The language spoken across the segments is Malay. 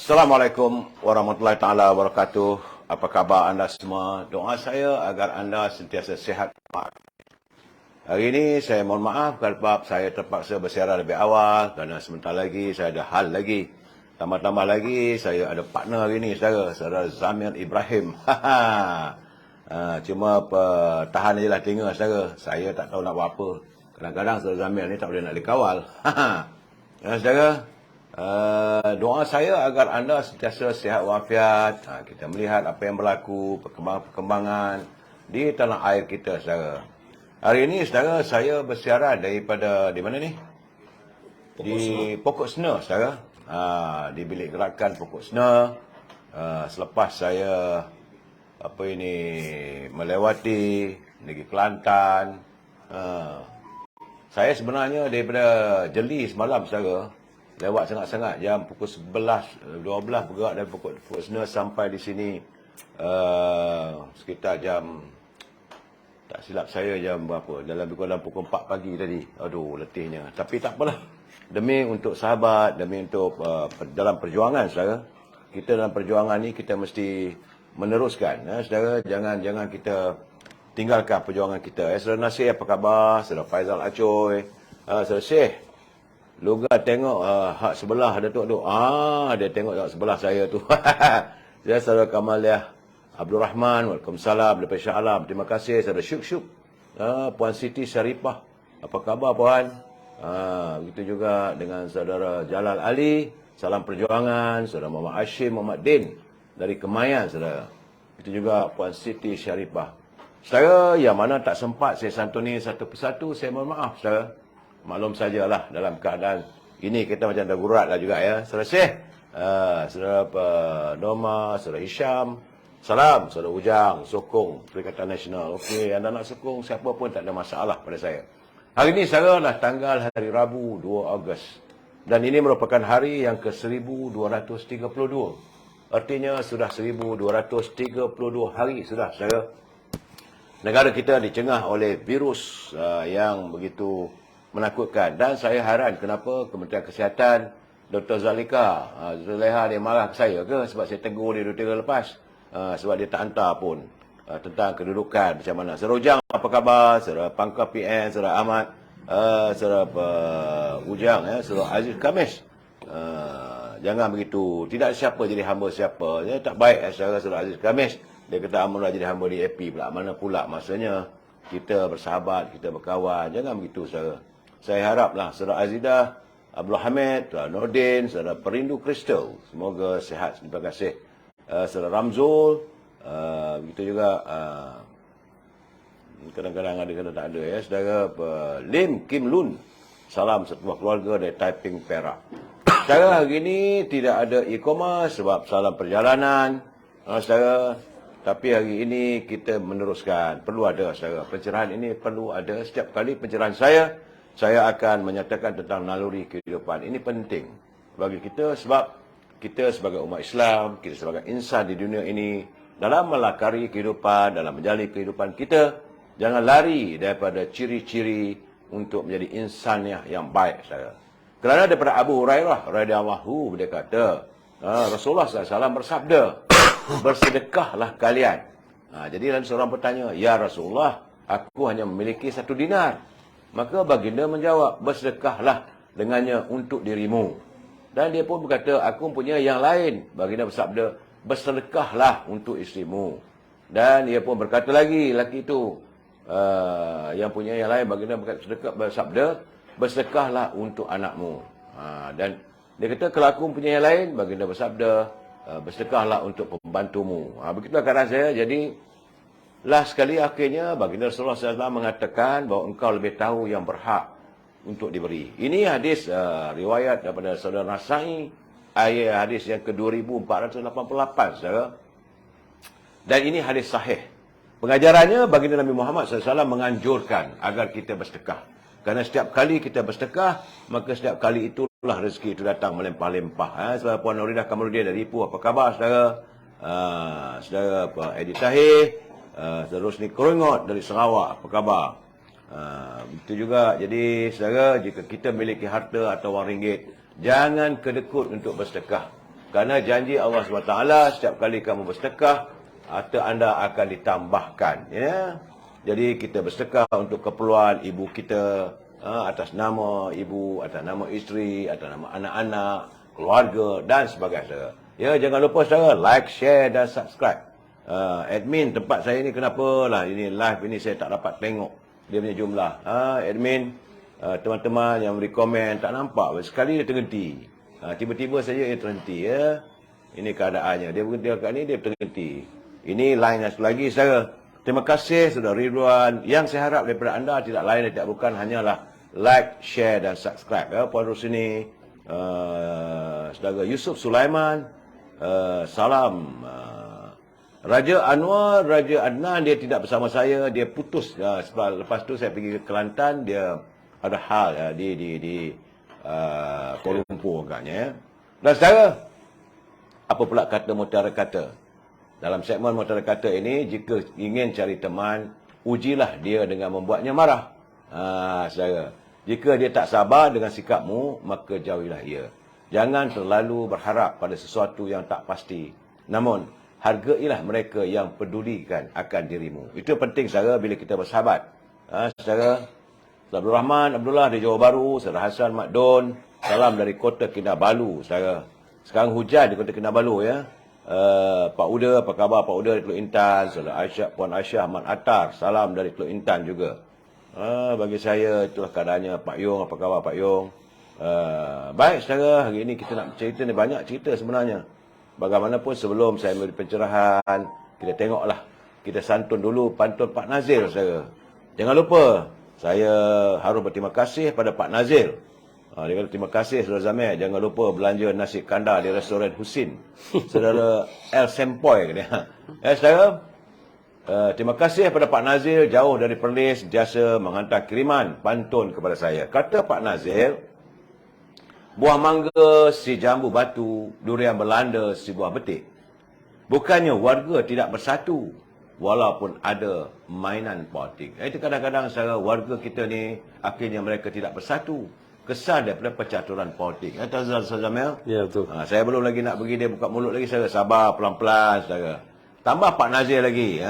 Assalamualaikum warahmatullahi taala wabarakatuh. Apa khabar anda semua? Doa saya agar anda sentiasa sihat. Hari ini saya mohon maaf kerana saya terpaksa bersiaran lebih awal kerana sebentar lagi saya ada hal lagi. Tambah-tambah lagi saya ada partner hari ini, saudara Zamir Ibrahim. Cuma tahan je lah telinga saudara. Saya tak tahu nak buat apa. Kadang-kadang saudara Zamir ni tak boleh nak dikawal. Saudara, doa saya agar anda sentiasa sihat walafiat. Kita melihat apa yang berlaku, perkembangan di tanah air kita, saudara. Hari ini, saudara, saya bersiaran daripada, di mana ni? Di Pokok Sena, saudara. Di bilik gerakan Pokok Sena. Selepas saya, melewati negeri Kelantan. Saya sebenarnya daripada Jeli semalam, saudara. Lewat sangat-sangat jam pukul 11, 12 bergerak dari Pokok Sena sampai di sini sekitar jam, tak silap saya jam berapa, dalam pukul 4 pagi tadi. Aduh, letihnya. Tapi tak apalah. Demi untuk sahabat, demi untuk dalam perjuangan, saudara. Kita dalam perjuangan ni kita mesti meneruskan, saudara. Jangan kita tinggalkan perjuangan kita. Saudara Nasir, apa khabar? Saudara Faizal Acoy, saudara Syekh. Loga tengok hak sebelah Datuk tu. Dia tengok hak sebelah saya tu. Saya saudara Kamaliah Abdul Rahman, waalaikumsalam daripada Shah Alam. Terima kasih saudara Syuk. Puan Siti Syarifah. Apa khabar puan? Begitu juga dengan saudara Jalal Ali, salam perjuangan, saudara Muhammad Hashim Muhammad Din dari Kemayan, saudara. Begitu juga puan Siti Syarifah. Saudara yang mana tak sempat saya santuni satu persatu, saya mohon maaf, saudara. Maklum sajalah dalam keadaan ini kita macam darurat lah juga ya. Saudara Syekh, saudara Noma, saudara Hisham, salam, saudara Ujang, sokong Perikatan Nasional. Okey, anda nak sokong siapa pun tak ada masalah pada saya. Hari ini saudara lah tanggal hari Rabu 2 Ogos. Dan ini merupakan hari yang ke-1232. Artinya sudah 1232 hari sudah saudara. Negara kita dicengah oleh virus yang begitu menakutkan. Dan saya heran kenapa Kementerian Kesihatan Dr. Zalika Zuleha dia marah ke saya ke sebab saya tegur dia 2-3 lepas, sebab dia tak hantar pun tentang kedudukan macam mana. Saudara Ujang, apa khabar? Saudara Pangkal PN, saudara Ahmad, saudara Ujang, saudara Aziz Khamis. Jangan begitu, tidak siapa jadi hamba siapa. Tak baik saudara Aziz Khamis. Dia kata Amunlah jadi hamba di AP pula. Mana pula maksudnya kita bersahabat, kita berkawan. Jangan begitu saudara. Saya haraplah saudara Azidah, Abdul Hamid, saudara Nordin, saudara Perindu Kristal, semoga sihat. Terima kasih. Saudara Ramzul, begitu juga kadang-kadang ada, kadang tak ada ya. Saudara Lim Kim Lun, salam sebuah keluarga dari Taiping Perak. Saudara, hari ini tidak ada e-commerce sebab salam perjalanan, saudara. Tapi hari ini kita meneruskan. Perlu ada, saudara. Pencerahan ini perlu ada. Setiap kali pencerahan saya akan menyatakan tentang naluri kehidupan. Ini penting bagi kita sebab kita sebagai umat Islam, kita sebagai insan di dunia ini, dalam melakari kehidupan, dalam menjalani kehidupan kita, jangan lari daripada ciri-ciri untuk menjadi insan yang baik, saudara. Kerana daripada Abu Hurairah radhiyallahu dia kata, Rasulullah SAW bersabda, bersedekahlah kalian. Jadi lalu seorang bertanya, ya Rasulullah, aku hanya memiliki 1 dinar. Maka baginda menjawab, bersedekahlah dengannya untuk dirimu. Dan dia pun berkata, aku punya yang lain. Baginda bersabda, bersedekahlah untuk isterimu. Dan dia pun berkata lagi, lelaki itu, yang punya yang lain, baginda bersabda, bersedekahlah untuk anakmu. Dan dia kata, kalau aku punya yang lain, baginda bersabda, bersedekahlah untuk pembantumu. Begitulah keadaan saya. Jadi, last sekali akhirnya baginda Rasulullah SAW mengatakan bahawa engkau lebih tahu yang berhak untuk diberi. Ini hadis riwayat daripada saudara Nasai, ayat hadis yang ke-2488, saudara. Dan ini hadis sahih. Pengajarannya baginda Nabi Muhammad SAW menganjurkan agar kita bersedekah. Kerana setiap kali kita bersedekah, maka setiap kali itulah rezeki itu datang melimpah-limpah. Saudara Puan Nuridah Kamarudin dari Ipoh, apa khabar saudara? Saudara Edi Tahir, saudara Rosni Korengot dari Sarawak, apa khabar? Itu juga, jadi saudara, jika kita memiliki harta atau wang ringgit, jangan kedekut untuk bersedekah. Kerana janji Allah SWT, setiap kali kamu bersedekah, harta anda akan ditambahkan. Ya. Jadi kita bersedekah untuk keperluan ibu kita, atas nama ibu, atas nama isteri, atas nama anak-anak, keluarga dan sebagainya. Ya, jangan lupa saudara, like, share dan subscribe. Admin tempat saya ni kenapa lah ini live ini saya tak dapat tengok dia punya jumlah. Admin, teman-teman yang beri komen tak nampak, sekali dia terhenti. Tiba-tiba saja dia terhenti. Ya. Ini keadaannya. Dia berhenti kat ni, dia terhenti. Ini line yang satu lagi saudara. Terima kasih Saudara Ridwan. Yang saya harap daripada anda tidak lain dan tidak bukan hanyalah like, share dan subscribe. Ya, Puan Rosini, Saudara Yusuf Sulaiman, salam. Raja Anwar, Raja Adnan, dia tidak bersama saya, dia putus. Lepas tu saya pergi ke Kelantan, dia ada hal di Kuala Lumpur agaknya. Ya. Dan saudara, apa pula kata mutiara kata? Dalam segmen mutiara kata ini, jika ingin cari teman, ujilah dia dengan membuatnya marah. Saudara, jika dia tak sabar dengan sikapmu, maka jauhilah ia. Jangan terlalu berharap pada sesuatu yang tak pasti. Namun, hargailah mereka yang pedulikan akan dirimu. Itu penting saudara bila kita bersahabat. Saudara Abdul Rahman Abdullah di Johor Bahru, Saudara Hasan Makdon, salam dari Kota Kinabalu, saudara. Sekarang hujan di Kota Kinabalu ya. Pak Uda, apa khabar Pak Uda di Teluk Intan, Saudara Aisyah, Puan Aisyah Ahmad Attar, salam dari Teluk Intan juga. Bagi saya itulah keadaannya. Pak Yong, apa khabar Pak Yong? Baik saudara, hari ini kita nak cerita ni, banyak cerita sebenarnya. Bagaimanapun sebelum saya memberi pencerahan, kita tengoklah, kita santun dulu pantun Pak Nazir saudara. Jangan lupa, saya harus berterima kasih pada Pak Nazir. Dia kata terima kasih Saudara Zamir, jangan lupa belanja nasi kandar di restoran Husin. Saudara El Sempoy kata. Saudara, terima kasih kepada Pak Nazir jauh dari Perlis, jasa menghantar kiriman pantun kepada saya. Kata Pak Nazir, buah mangga si jambu batu, durian Belanda si buah betik. Bukannya warga tidak bersatu, walaupun ada mainan politik. Itu kadang-kadang secara warga kita ni, akhirnya mereka tidak bersatu. Kesan daripada percaturan politik. Tuan Zamir? Ya, betul. Saya belum lagi nak bagi dia buka mulut lagi, saya sabar pelan-pelan saudara. Tambah Pak Nazir lagi.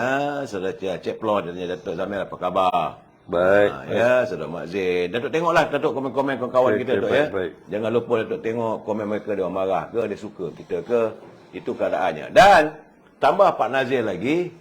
Saudara Cik Plot dan Datuk Zamir, apa khabar? Baik. Ya, Saudara Mak Zain. Datuk tengoklah Datuk komen-komen kawan-kawan kita Datuk ya. Baik. Jangan lupa Datuk tengok komen mereka, dia marah ke, dia suka kita ke, itu keadaannya. Dan tambah Pak Nazir lagi,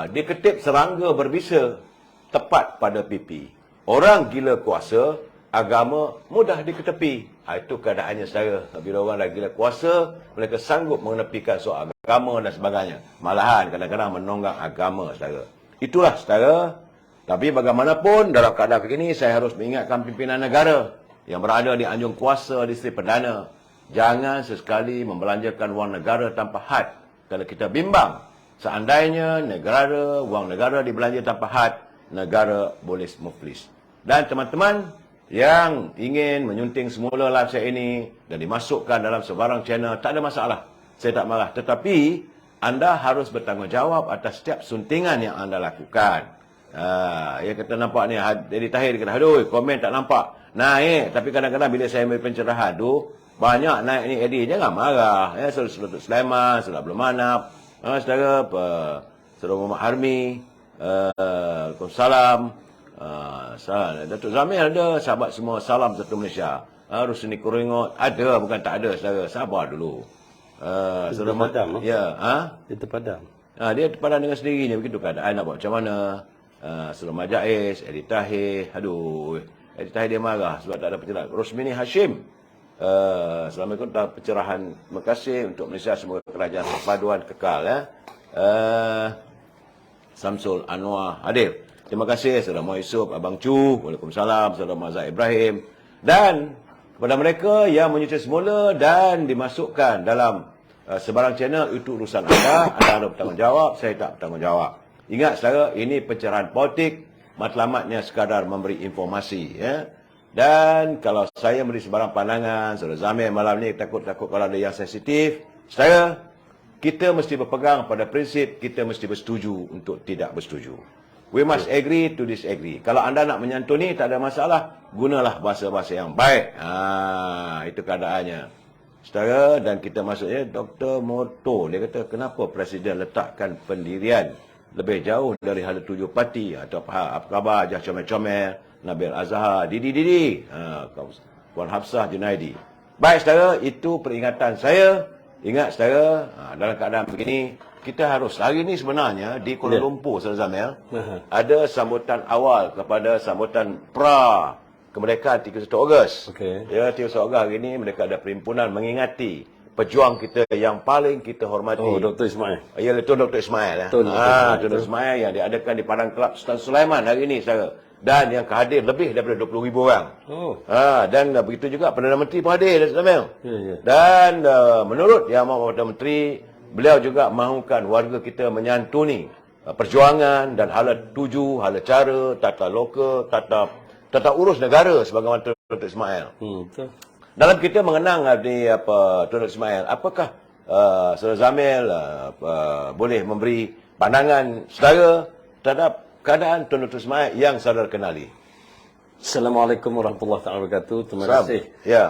dia ketip serangga berbisa tepat pada pipi. Orang gila kuasa, agama mudah diketepi. Itu keadaannya saudara. Bila orang dah gila kuasa, mereka sanggup mengenepikan soal agama dan sebagainya. Malahan kadang-kadang menonggang agama saudara. Itulah saudara. Tapi bagaimanapun dalam keadaan begini, saya harus mengingatkan pimpinan negara yang berada di anjung kuasa di Seri Perdana. Jangan sesekali membelanjakan wang negara tanpa had. Kalau kita bimbang, seandainya wang negara dibelanja tanpa had, negara boleh muflis. Dan teman-teman yang ingin menyunting semula live saya ini dan dimasukkan dalam sebarang channel, tak ada masalah. Saya tak marah. Tetapi, anda harus bertanggungjawab atas setiap suntingan yang anda lakukan. Ya kata nampak ni, Jadi Tahir dia kata, aduh, komen tak nampak. Naik, tapi kadang-kadang bila saya beri pencerahan tu, banyak naik ni Eddie, jangan marah. Ya, Saudara Sulaiman, Saudara Abdul Manap, Saudara Muhammad Harmi, Waalaikumsalam. Datuk Zamir ada, sahabat semua, salam satu Malaysia. Rusni Kuringot, ada, bukan tak ada, saudara. Sabar dulu. Saudara Padam. Ya, Dia terpadam. dia terpadam dengan sendirinya, begitu keadaan nak buat macam mana. Saudara Majais, Edi Tahir, aduh, Edi Tahir dia marah sebab tak ada pencerahan. Rosmini Hashim, Assalamualaikum, pencerahan. Terima kasih untuk Malaysia, semoga kerajaan perpaduan kekal. Ya. Samsul Anwar hadir. Terima kasih Saudara Muhammad Yusuf, Abang Chu, Waalaikumsalam, Saudara Mazhar Ibrahim. Dan kepada mereka yang menyusun semula dan dimasukkan dalam sebarang channel, itu urusan anda. Anda ada bertanggungjawab, saya tak bertanggungjawab. Ingat saudara, ini pencerahan politik, matlamatnya sekadar memberi informasi. Ya. Dan kalau saya memberi sebarang pandangan, Saudara Zamir malam ni takut-takut kalau ada yang sensitif, saudara, kita mesti berpegang pada prinsip, kita mesti bersetuju untuk tidak bersetuju. We must agree to disagree. Kalau anda nak menyantuni, tak ada masalah. Gunalah bahasa-bahasa yang baik. Itu keadaannya. Saudara, dan kita masuknya Dr. Moto. Dia kata, kenapa Presiden letakkan pendirian lebih jauh dari hala tujuh parti? Atau apa khabar, Jah Comel-Comel, Nabil Azhar, Didi, Puan Hafsah Junaidi. Baik, saudara, itu peringatan saya. Ingat, saudara, dalam keadaan begini, kita harus, hari ini sebenarnya di Kuala Lumpur, Saudara Zamel, ada sambutan awal kepada sambutan pra kemerdekaan 31 Ogos. Ya, 31 Ogos hari ini mereka ada perhimpunan mengingati pejuang kita yang paling kita hormati. Oh, Dr. Ismail. Ya, itu Dr. Ismail. Dr. Ismail yang diadakan di Padang Kelab Sultan Sulaiman hari ini, saudara. Dan yang hadir lebih daripada 20,000 orang. Dan begitu juga Perdana Menteri pun hadir, Saudara. Dan menurut Yang Amat Perdana Menteri, beliau juga mahukan warga kita menyantuni perjuangan dan hala tuju, hala cara, tata loka, tata urus negara sebagaimana Dr. Ismail. Betul. Dalam kita mengenang Dr. Ismail, apakah Saudara Zamil boleh memberi pandangan saudara terhadap keadaan Dr. Ismail yang saudara kenali? Assalamualaikum warahmatullahi wabarakatuh. Terima kasih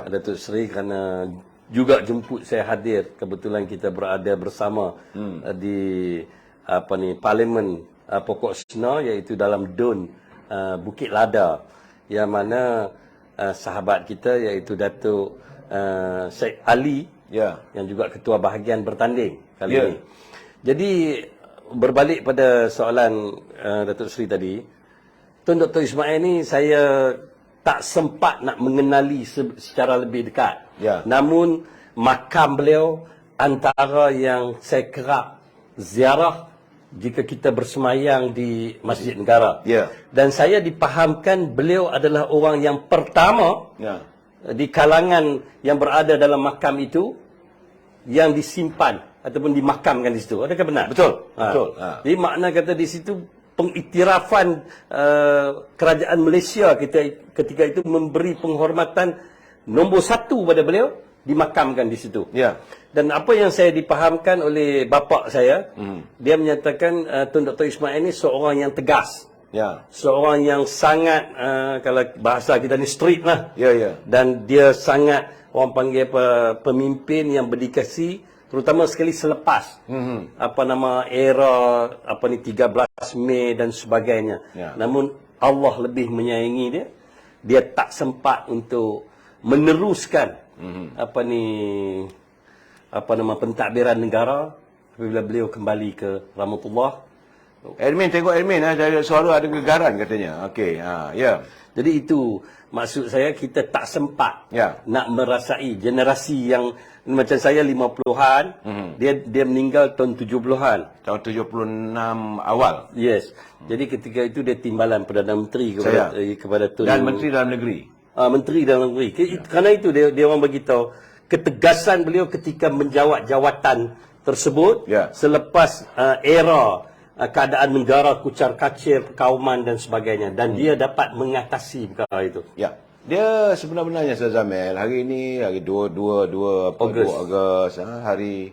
Datuk Seri kerana juga jemput saya hadir. Kebetulan kita berada bersama di Parlimen Pokok Sena, iaitu dalam DUN Bukit Lada, yang mana sahabat kita iaitu Datuk Syed Ali yang juga ketua bahagian bertanding kali ini. Jadi berbalik pada soalan Datuk Seri tadi, Tun Dr. Ismail ni saya tak sempat nak mengenali secara lebih dekat. Namun makam beliau antara yang saya kerap ziarah jika kita bersemayang di Masjid Negara. Dan saya dipahamkan beliau adalah orang yang pertama di kalangan yang berada dalam makam itu yang disimpan ataupun dimakamkan di situ. Adakah benar? Betul. Betul. Jadi makna kata di situ pengiktirafan kerajaan Malaysia ketika itu memberi penghormatan nombor 1 pada beliau, dimakamkan di situ. Dan apa yang saya dipahamkan oleh bapa saya, dia menyatakan Tun Dr. Ismail ini seorang yang tegas. Seorang yang sangat kalau bahasa kita ni street lah. Dan dia sangat orang panggil pemimpin yang berdikasi, terutama sekali selepas era 13 Mei dan sebagainya. Namun Allah lebih menyayangi dia. Dia tak sempat untuk meneruskan pentadbiran negara apabila beliau kembali ke rahmatullah. Admin tengok admin ada suara ada gegaran katanya. Jadi itu maksud saya, kita tak sempat nak merasai generasi yang macam saya 50-an, dia meninggal tahun 70-an. Tahun 76 awal. Jadi ketika itu dia timbalan Perdana Menteri kepada Tun. Dan Menteri Dalam Negeri. Menteri Dalam Negeri. Kerana itu dia orang beritahu ketegasan beliau ketika menjawat jawatan tersebut selepas era keadaan negara kucar-kacir, perkauman dan sebagainya, dan dia dapat mengatasi perkara itu. Dia sebenarnya Saudara Zamil, hari ini hari 2 Ogos, hari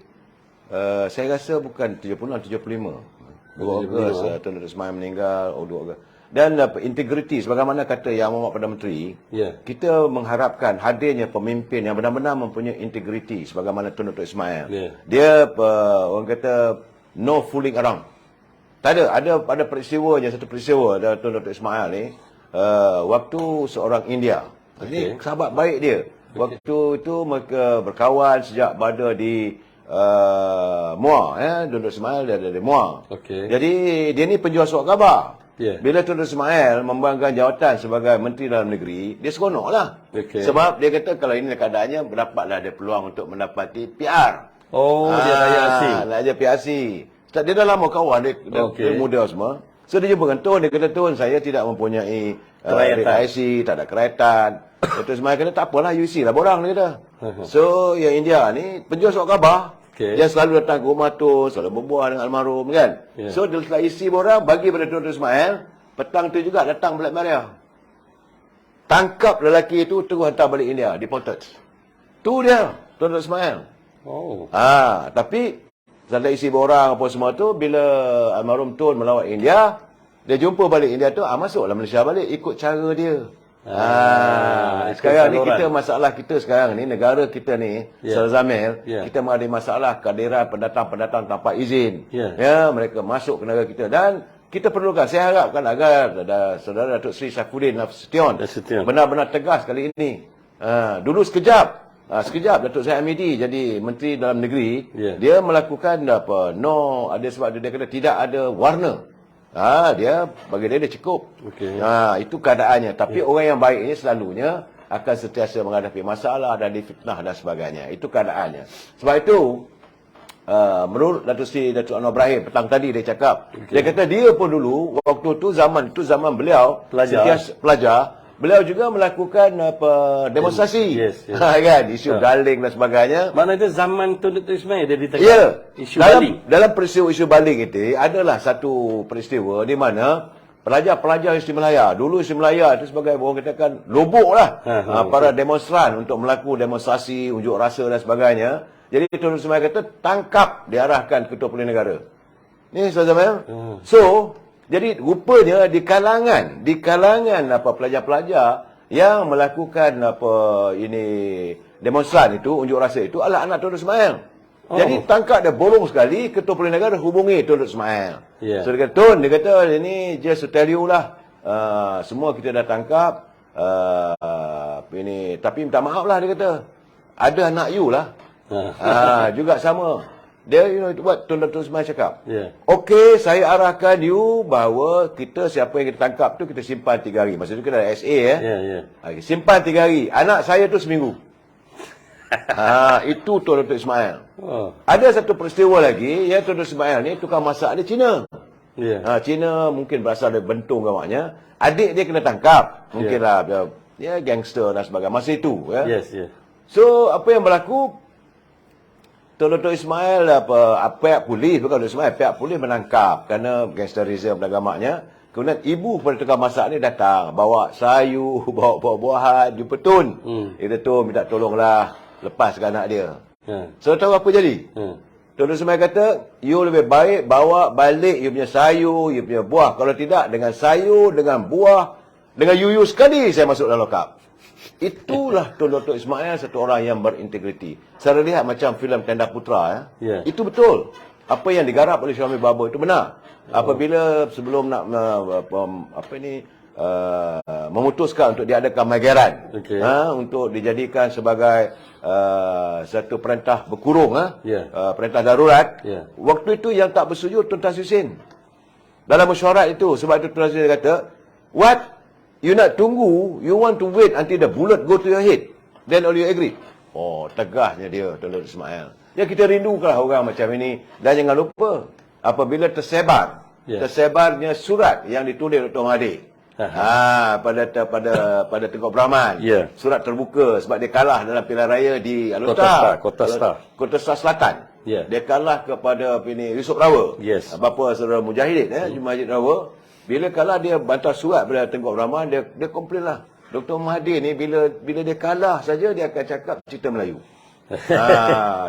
saya rasa bukan 76, 75. 2 Ogos Tun Dr. Ismail meninggal, 2 Ogos. Dan integriti sebagaimana kata Yang Amat Perdana Menteri, kita mengharapkan hadirnya pemimpin yang benar-benar mempunyai integriti sebagaimana Tun Dr. Ismail. Dia orang kata no fooling around. Tak ada peristiwanya, satu peristiwa Tun Dr. Ismail ni waktu seorang India. Ini sahabat baik dia. Waktu itu mereka berkawan sejak berada di Muar, Tun Dr. Ismail dia ada di Muar. Jadi dia ni penjual surat khabar. Bila Tun Dr. Ismail membangkan jawatan sebagai Menteri Dalam Negeri, dia seronoklah. Sebab dia kata kalau ini keadaannya, berdapatlah dia peluang untuk mendapati PR. Dia rakyat asing. Rakyat PR asing. Dia dah lama kawan, dia muda semua. So dia jumpa dengan Tun, dia kata, Tun, saya tidak mempunyai IC, tak ada kerajaan. Dr. Ismail kata, tak apalah, you isi lah borang, dia kata. So yang India ni penjual surat khabar. Dia selalu datang ke rumah Tun, selalu berbual dengan almarhum kan. So dia setelah isi borang, bagi pada Dr. Ismail. Petang tu juga datang Black Maria, tangkap lelaki itu, terus hantar balik India, deported. Tu dia Dr. Ismail. Tapi setelah isi borang apa semua tu, bila almarhum Tun melawat India, dia jumpa balik India tu, masuklah Malaysia balik, ikut cara dia. sekarang ni kita masalah kita sekarang ni, negara kita ni, Zamir, Ya. kita mengalami masalah kehadiran pendatang-pendatang tanpa izin. Ya. Ya, mereka masuk ke negara kita dan kita perlukan, saya harapkan agar Saudara Datuk Seri Saifuddin Nasution benar-benar tegas kali ini. Dulu sekejap Datuk Zahid Hamidi jadi Menteri Dalam Negeri, dia melakukan ada sebab dia kata tidak ada warna. Dia bagi dia cukup. Itu keadaannya. Tapi orang yang baik ini selalunya akan sentiasa menghadapi masalah dan difitnah dan sebagainya. Itu keadaannya. Sebab itu menurut Datuk Seri Datuk Anwar Ibrahim petang tadi dia cakap, dia kata dia pun dulu waktu tu zaman beliau pelajar, beliau juga melakukan demonstrasi. Kan, isu Darling dan sebagainya. Mana itu zaman Tun Dr. Ismail dia ditangkap. Isu baling. Dalam peristiwa isu baling itu adalah satu peristiwa di mana pelajar-pelajar Istimelaya, dulu Istimelaya itu sebagai orang katakan lubuk lah para demonstran untuk melakukan demonstrasi, unjuk rasa dan sebagainya. Jadi Tun Dr. Ismail kata tangkap, diarahkan Ketua Pilihan Negara. Ni Ustaz. So jadi rupanya di kalangan pelajar-pelajar yang melakukan demonstran itu, unjuk rasa itu adalah anak Tun Dr. Ismail. Jadi tangkap dia bolong sekali, Ketua Pilihan Negara hubungi Tun Dr. Ismail. So dia kata, Tun, dia kata ini just to tell you lah, semua kita dah tangkap, tapi minta maaf lah, dia kata. Ada anak you lah. Juga sama. Dia, what Tun Dr. Ismail cakap. Okey, saya arahkan you bahawa siapa yang kita tangkap tu kita simpan 3 hari. Maksudnya kita ada SA simpan 3 hari. Anak saya tu seminggu. Itu Tun Dr. Ismail. Ada satu peristiwa lagi, Tun Dr. Ismail ni tukang masak dia Cina. Cina mungkin berasal dari Bentong gamanya. Adik dia kena tangkap. Mungkinlah gangster dan sebagainya. Masa itu. So, apa yang berlaku? Tun Dr. Ismail pihak polis, bukan Dr. Ismail, pihak polis menangkap kerana gangsterisme dan agamanya. Kemudian ibu kepada tukang masak ni datang, bawa sayur, bawa buah-buahan, jumpa Tun. Dia kata, Tun minta tolonglah lepaskan anak dia. So tahu apa jadi? Tun Dr. Ismail kata, you lebih baik bawa balik you punya sayur, you punya buah. Kalau tidak, dengan sayur, dengan buah, dengan yuyu sekali saya masuk dalam lokap. Itulah Tun Dr. Ismail, satu orang yang berintegriti. Saya lihat macam filem Tenda Putra. Itu betul. Apa yang digarap oleh Syamil Baba itu benar. Apabila sebelum nak memutuskan untuk diadakan Mageran, untuk dijadikan sebagai satu perintah berkurung, perintah darurat, waktu itu yang tak bersetuju Tun Tan Sri Sin. Dalam mesyuarat itu, sebab itu Tun Tan Sri Sin kata, what? You nak tunggu, you want to wait until the bullet go to your head. Then all you agree. Tegasnya dia, Tun Dr. Ismail. Ya, kita rindukanlah orang macam ini. Dan jangan lupa, apabila tersebarnya surat yang ditulis Dr. Mahathir. Pada Tengku Brahman. Surat terbuka sebab dia kalah dalam pilihan raya di Alota. Kota Star Selatan. Dia kalah kepada Yusof Rawa. Bapa saudara Mujahidin, Mujahidin Rawa. Bila kalah dia bantah surat pada Tengku Brahman, dia komplain lah. Dr. Mahathir ni bila dia kalah saja dia akan cakap cerita Melayu.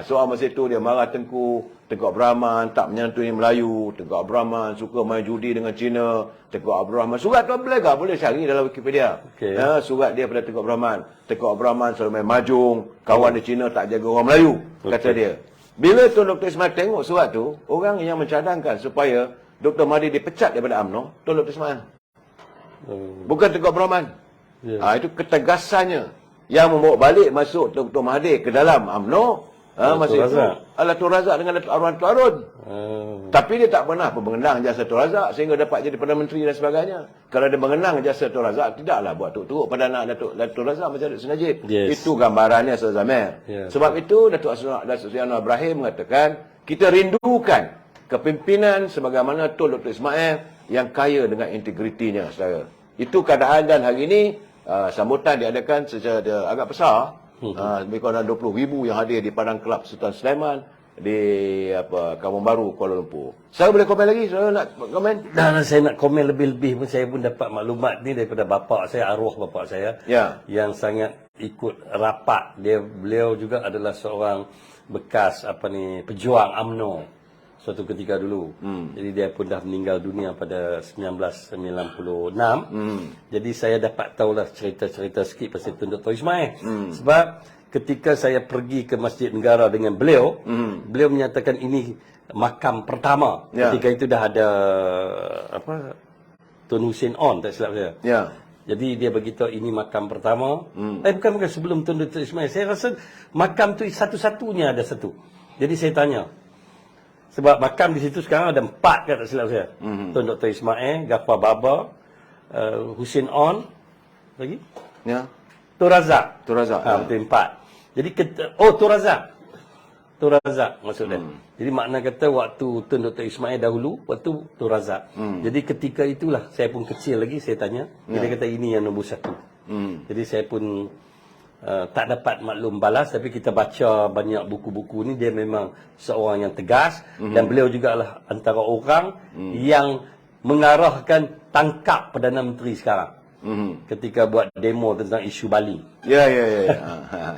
Soal masa itu dia marah Tengku Brahman tak menyantuni Melayu, Tengku Brahman suka main judi dengan Cina, Tengku Brahman surat tu boleh cari dalam Wikipedia. Surat dia pada Tengku Brahman selalu main mahjong, kawan di Cina tak jaga orang Melayu, kata dia. Bila Tun Dr. Ismail tengok surat tu, orang yang mencadangkan supaya Dr. Mahathir dipecat daripada UMNO, Tun Dr. Ismail. Bukan Tengku Brahman. Itu ketegasannya yang membawa balik masuk Dr. Mahathir ke dalam UMNO. Masa itu adalah Tun Razak dengan Datuk Arwah Datuk Harun. Tapi dia tak pernah mengenang jasa Tun Razak sehingga dapat jadi Perdana Menteri dan sebagainya. Kalau dia mengenang jasa Tun Razak, tidaklah buat turut pada anak Datuk Razak macam Datuk Senajib. Itu gambarannya Ustaz Zamir. Sebab itu Datuk Seri Anwar Ibrahim mengatakan, kita rindukan kepimpinan sebagaimana Tun Dr. Ismail yang kaya dengan integritinya, saudara. Itu keadaan, dan hari ini sambutan diadakan secara agak besar. Lebih kurang 20,000 yang hadir di Padang Kelab Sultan Sulaiman di Kampung Baru, Kuala Lumpur. Saya boleh komen lagi? Saya nak komen? Saya nak komen lebih-lebih pun. Saya pun dapat maklumat ni daripada bapa saya, arwah bapa saya, yang sangat ikut rapat. Beliau juga adalah seorang bekas pejuang UMNO. suatu ketika dulu. Jadi dia pun dah meninggal dunia pada 1996. Jadi saya dapat tahulah cerita-cerita sikit pasal Tun Dr. Ismail. Sebab ketika saya pergi ke Masjid Negara dengan beliau, beliau menyatakan ini makam pertama. Ketika itu dah ada apa, Tun Hussein On, tak silap saya. Jadi dia beritahu ini makam pertama. Bukan sebelum Tun Dr. Ismail. Saya rasa makam tu satu-satunya ada satu. Jadi saya tanya. Sebab makam di situ sekarang ada 4 kan, tak silap saya. Tun Dr. Ismail, Ghaffar Baba, Hussein On, lagi? Tun Razak. Betul 4. Jadi Tun Razak. Tun Razak maksudnya. Jadi makna kata waktu Tun Dr. Ismail dahulu, waktu Tun Razak. Jadi ketika itulah saya pun kecil lagi, saya tanya, dia kata ini yang nombor 1. Jadi saya pun tak dapat maklum balas, tapi kita baca banyak buku-buku ni, dia memang seorang yang tegas dan beliau juga lah antara orang yang mengarahkan tangkap Perdana Menteri sekarang. Ketika buat demo tentang isu Bali.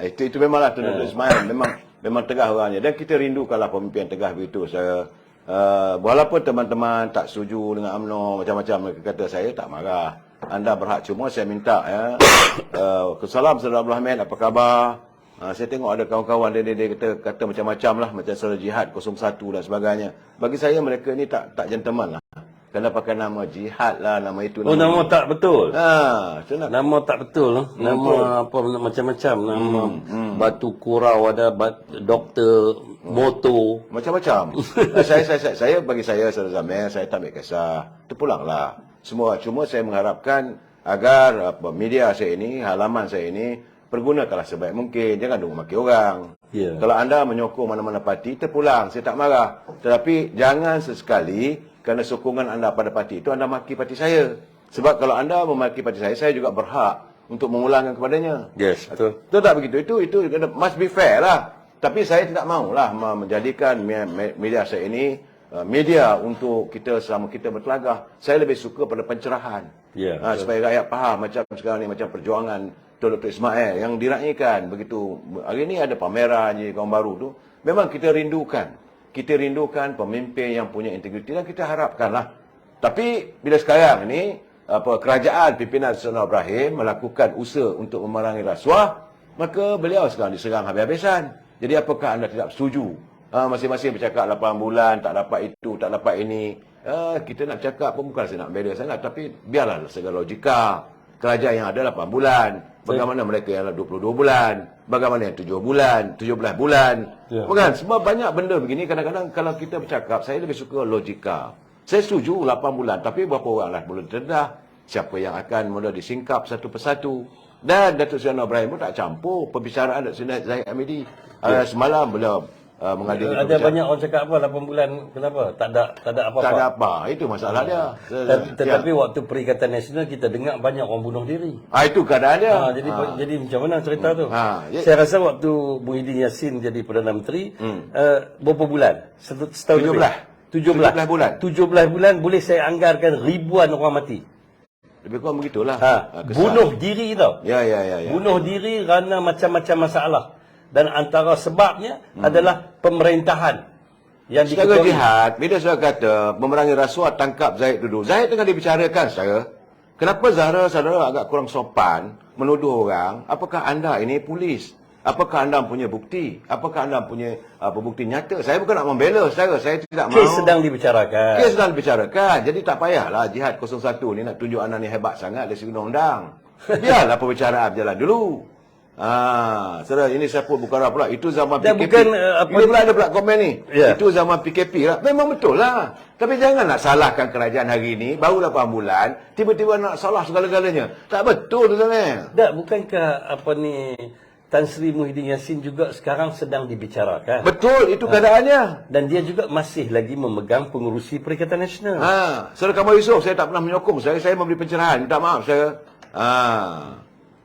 Itu memanglah Tun Dr. Ismail memang tegas orangnya, dan kita rindukanlah pemimpin tegas begitu. Saya walaupun teman-teman tak setuju dengan UMNO macam-macam, mereka kata, saya tak marah, anda berhak, cuma saya minta salam Saudara Abdul Hamid, apa khabar? Saya tengok ada kawan-kawan dia kata macam-macam lah, macam Saudara Jihad 01 dan sebagainya. Bagi saya mereka ni tak gentleman lah. Kena pakai nama jihad lah, nama itu. Nama tak betul. Nama tak betul. Nama apa macam-macam. Nama Batu Kurau, ada doktor, moto. Macam-macam. Saya bagi saya, Saudara Zamir, saya tak ambil kisah. Terpulanglah. Semua. Cuma saya mengharapkan agar media saya ini, halaman saya ini, pergunakanlah sebaik mungkin. Jangan duk maki orang. Kalau anda menyokong mana-mana parti, terpulang. Saya tak marah. Tetapi jangan sesekali kerana sokongan anda pada parti itu, anda maki parti saya. Sebab kalau anda memaki parti saya juga berhak untuk mengulangkan kepadanya. Yes, betul. Betul tak begitu? Itu must be fair lah. Tapi saya tidak maulah menjadikan media saya ini media untuk kita selama kita bertelagah. Saya lebih suka pada pencerahan. Supaya rakyat faham, macam sekarang ni, macam perjuangan Tun Dr. Ismail yang diraihkan begitu. Hari ini ada pameran je kawan baru tu. Memang kita rindukan. Kita rindukan pemimpin yang punya integriti, dan kita harapkanlah. Tapi bila sekarang ini kerajaan pimpinan Sultan Ibrahim melakukan usaha untuk memerangi rasuah, maka beliau sekarang diserang habis-habisan. Jadi apakah anda tidak setuju? Masing-masing bercakap 8 bulan, tak dapat itu, tak dapat ini. Kita nak cakap pun bukan saya nak bela sangat, tapi biarlah segala logika. Kerajaan yang ada 8 bulan. Bagaimana mereka yang 22 bulan? Bagaimana yang 7 bulan? 17 bulan? Bukan? Sebab banyak benda begini, kadang-kadang kalau kita bercakap, saya lebih suka logika. Saya setuju 8 bulan, tapi berapa oranglah boleh terdedah? Siapa yang akan mula disingkap satu persatu? Dan Datuk Seri Anwar Ibrahim pun tak campur perbicaraan Datuk Seri Zahid Hamidi. Semalam beliau menghadiri. Ada banyak orang cakap apa 8 bulan, kenapa? Tak ada apa-apa. Tak ada apa. Itu masalah dia. Tetapi waktu Perikatan Nasional kita dengar banyak orang bunuh diri. Itu keadaan dia. Jadi macam mana cerita tu? Saya rasa waktu Muhyiddin Yassin jadi Perdana Menteri, berapa bulan? Setahun 17 bulan. 17 bulan boleh saya anggarkan ribuan orang mati. Lebih kurang begitulah. Bunuh diri tau. Ya. Bunuh diri kerana macam-macam masalah. Dan antara sebabnya adalah pemerintahan yang secara jihad. Bila saya kata memerangi rasuah, tangkap Zahid dulu. Zahid tengah dibicarakan, saudara. Kenapa saudara agak kurang sopan menuduh orang? Apakah anda ini polis? Apakah anda punya bukti? Apakah anda punya bukti nyata? Saya bukan nak membela saudara. Saya tidak mahu. Kes sedang dibicarakan. Kes sedang dibicarakan. Jadi tak payahlah Jihad 01 ni nak tunjuk anda ni hebat sangat dari segi undang-undang. Biarlah perbicaraan berjalan dulu. Saudara, ini saya pun bukan pula. Itu zaman dan PKP. Bukan, ini pula ada pula komen ni. Itu zaman PKP lah. Memang betul lah. Tapi jangan nak salahkan kerajaan hari ini. Baru 8 bulan. Tiba-tiba nak salah segala-galanya. Tak betul tu sana. Tak, bukankah Tan Sri Muhyiddin Yassin juga sekarang sedang dibicarakan? Betul, itu keadaannya. Dan dia juga masih lagi memegang pengurusi Perikatan Nasional. Saudara Kamal Yusof, saya tak pernah menyokong. Saya memberi pencerahan. Minta maaf saya.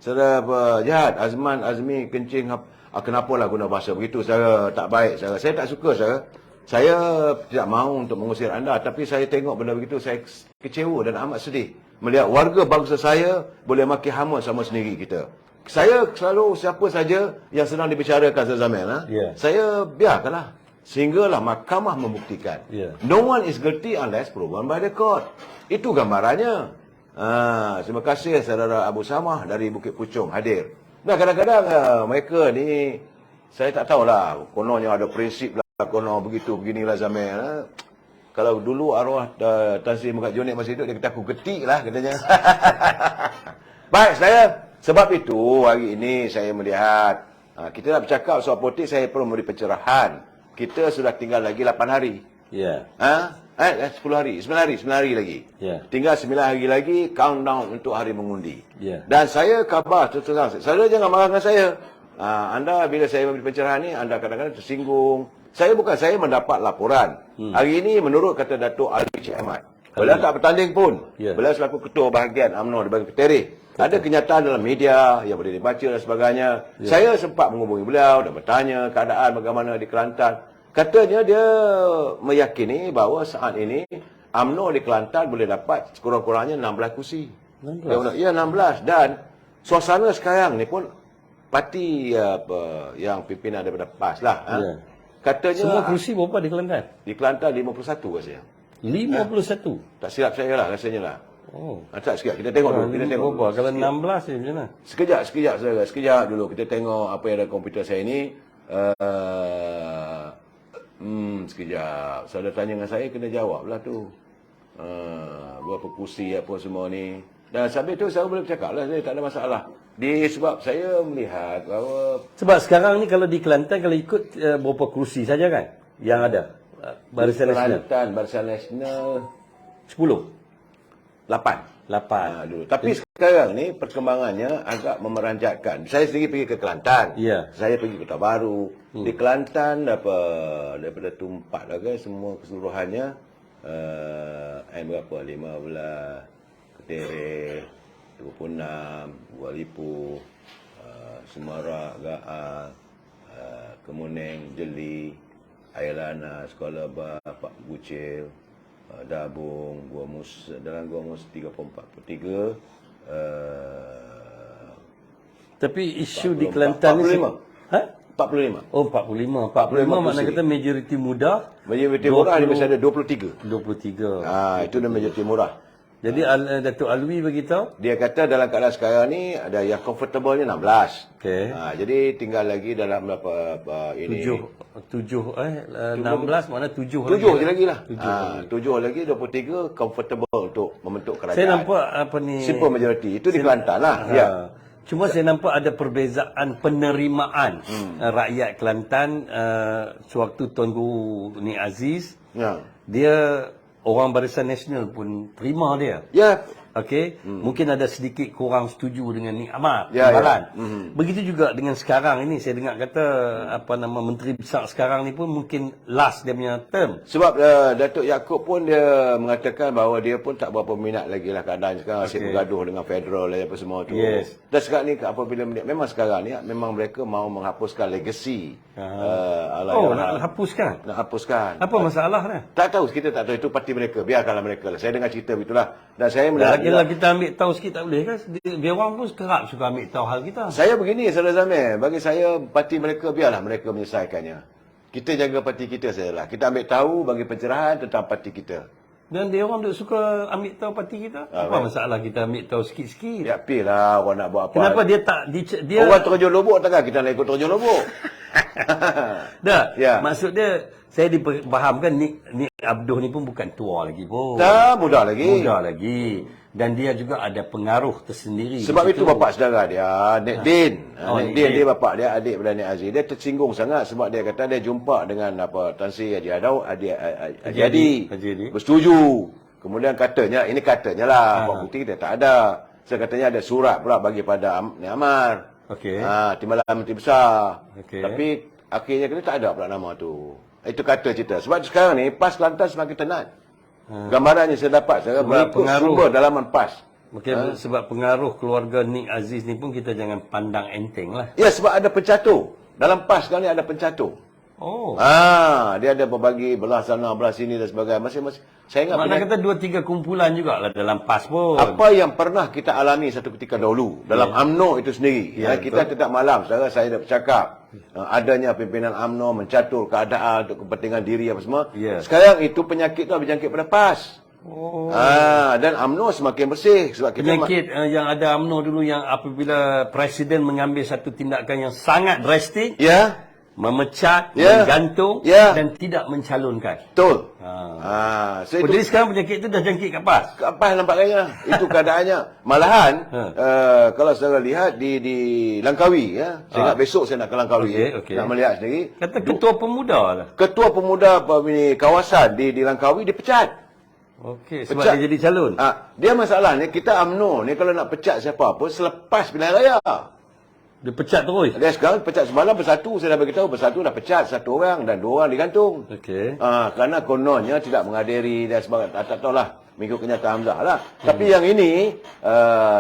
Saudara Jihad, Azmi, Kencing, kenapalah guna bahasa begitu? Saya tak baik. Saya tak suka, saya tidak mahu untuk mengusir anda. Tapi saya tengok benda begitu, saya kecewa dan amat sedih. Melihat warga bangsa saya boleh maki hama sama sendiri kita. Saya selalu siapa saja yang sedang dibicarakan Zamir, saya biarkanlah. Sehinggalah mahkamah membuktikan. Ya. No one is guilty unless proven by the court. Itu gambarannya. Terima kasih saudara Abu Samah dari Bukit Puchong hadir. Nah, kadang-kadang mereka ni, saya tak tahulah, kononnya ada prinsip lah, konon begitu, beginilah Zamir. Kalau dulu arwah Tan Sri Muhammad Junid masih hidup, dia kata aku getik lah katanya. Baik, sebab itu hari ini saya melihat, kita nak bercakap soal politik, saya perlu memberi pencerahan. Kita sudah tinggal lagi 8 hari. Ya. 10 hari, 9 hari lagi. Ya. Tinggal 9 hari lagi, countdown untuk hari mengundi. Ya. Dan saya khabar, terus saudara jangan marah dengan saya. Anda bila saya memberi pencerahan ni, anda kadang-kadang tersinggung. Saya mendapat laporan. Hari ini menurut kata Datuk Alwi Cik Ahmad, beliau tak bertanding pun. Ya. Beliau selaku ketua bahagian UMNO di bahagian Ketereh. Ada kenyataan dalam media yang boleh dibaca dan sebagainya. Ya. Saya sempat menghubungi beliau dan bertanya keadaan bagaimana di Kelantan. Katanya dia meyakini bahawa saat ini UMNO di Kelantan boleh dapat sekurang-kurangnya 16 kursi. 16? Ya, 16. Dan suasana sekarang ni pun parti yang pimpinan daripada PAS lah. Ya. Katanya Semua kursi berapa di Kelantan? di Kelantan 51 rasanya. 51? Tak silap saya lah rasanya lah. Oh. Tak sekejap, kita tengok dulu. Kita tengok. Berapa? Kalau 16 ni macam mana? Sekejap saudara. Sekejap dulu. Kita tengok apa yang ada komputer saya ni. Sekejap. Saudara tanya dengan saya, kena jawab lah tu. Berapa kursi apa semua ni. Dan sambil tu saya boleh bercakap lah. Saya tak ada masalah. Sebab saya melihat bahawa... Sebab sekarang ni kalau di Kelantan, kalau ikut berapa kursi saja kan? Yang ada? Barisan Nasional. Kelantan, Barisan Nasional 10? 8. 8. Dulu. Tapi sekarang ni perkembangannya agak memeranjatkan. Saya sendiri pergi ke Kelantan. Ya. Saya pergi ke Kota Baru. Di Kelantan daripada Tumpak lah kan, semua keseluruhannya berapa? 15, Ketereh, 26, Kuala Semarak, Gaal, Kemuning, Jeli, Airlana, Sekolah Bah, Pak Bucil, Dabung, Gua Mus, dalam Gua Mus 34, Tapi isu di Kelantan ni... 45. Ha? 45. Oh, 45. 45 makna kata majoriti muda. Majoriti murah dia mesti ada 23. 23. Itu dia majoriti murah. Jadi Datuk Alwi beritahu? Dia kata dalam keadaan sekarang ni ada yang comfortable-nya 16. Okey. Jadi tinggal lagi dalam berapa ini 16 makna 7 je lagi lah. 7 lagi 23 comfortable untuk membentuk kerajaan. Saya nampak apa ni simple majority. Itu di Kelantan lah. Ya. Cuma saya nampak ada perbezaan penerimaan rakyat Kelantan sewaktu Tuanku Ni Aziz. Ya. Dia orang Barisan Nasional pun terima dia. Ya. Okey, mungkin ada sedikit kurang setuju dengan Nik Ahmad. Ya. Begitu juga dengan sekarang ini, saya dengar kata menteri besar sekarang ni pun mungkin last dia punya term. Sebab Datuk Yaakob pun dia mengatakan bahawa dia pun tak berapa minat lagi lah keadaan sekarang, asyik bergaduh dengan federal dan apa semua tu. Yes. Dan sekarang ni apabila memang sekarang ni memang mereka mau menghapuskan legasi. Nak hapuskan? Nak hapuskan. Apa masalahnya? Tak tahu, kita tak tahu, itu parti mereka. Biarkanlah mereka lah. Saya dengar cerita begitulah. Dan saya melihat Kalau kita ambil tahu sikit tak boleh kan? Dia orang pun kerap suka ambil tahu hal kita. Saya begini, Saudara Zamir. Bagi saya, parti mereka, biarlah mereka menyelesaikannya. Kita jaga parti kita sajalah. Kita ambil tahu, bagi pencerahan tentang parti kita. Dan dia orang duk suka ambil tahu parti kita. Apa masalah kita ambil tahu sikit-sikit? Ya, pilih orang nak buat apa. Kenapa dia tak... Dia orang terjun lubuk takkan kita nak ikut terjun lubuk. Ya. Maksud dia, saya dipahamkan Nik Abduh ni pun bukan tua lagi pun. Tak, muda lagi. Muda lagi. Dan dia juga ada pengaruh tersendiri. Sebab itu bapa saudara dia, Nek Din. Nek Din dia bapa dia, adik pada Nek Aziz. Dia tersinggung sangat sebab dia kata dia jumpa dengan Tan Sri Haji Adau, Haji Adi. Bersetuju. Kemudian katanya, ini katanya lah, bukti kita tak ada. Saya katanya ada surat pula bagi pada Nek Amar. Okey. Timbalan Menteri Besar. Okay. Tapi akhirnya kita tak ada pula nama tu. Itu kata cerita. Sebab sekarang ni PAS Kelantan semakin tenat. Gambarannya saya dapat, saya berikut sumber dalaman PAS. Sebab pengaruh keluarga Nik Aziz ni pun kita jangan pandang enteng lah. Ya, sebab ada pencatur. Dalam PAS sekarang ni ada pencatur. Oh. Dia ada berbagi belah sana, belah sini dan sebagainya. Masing-masing. Saya ingat Maknanya kata 2-3 kumpulan jugalah dalam PAS pun. apa yang pernah kita alami satu ketika dahulu dalam UMNO itu sendiri. Kita tidak malam, saya dah bercakap. Adanya pimpinan UMNO mencatur keadaan untuk kepentingan diri apa semua. Sekarang itu penyakit itu berjangkit pada PAS. Dan UMNO semakin bersih sebab kita penyakit yang ada UMNO dulu yang apabila presiden mengambil satu tindakan yang sangat drastik, memecat, menggantung dan tidak mencalonkan. Betul. So jadi sekarang penyakit itu dah jangkit kat PAS. Kat PAS nampaknya. Itu keadaannya. Malahan kalau saya lihat di Langkawi saya ingat besok saya nak ke Langkawi nak melihat sendiri. Kata ketua pemuda lah. Ketua pemuda kawasan di Langkawi dipecat. Okey, sebab dia jadi calon. Dia masalahnya kita UMNO ni kalau nak pecat siapa-apa selepas pilihan raya. Dia pecat terus. Dia sekarang pecat semalam bersatu, saya dah beritahu bersatu dah pecat satu orang dan 2 orang digantung. Okey. Kerana kononnya tidak menghadiri dan sebagainya. Tak tahulah mengikut kenyataan Hamzah lah. Tapi yang ini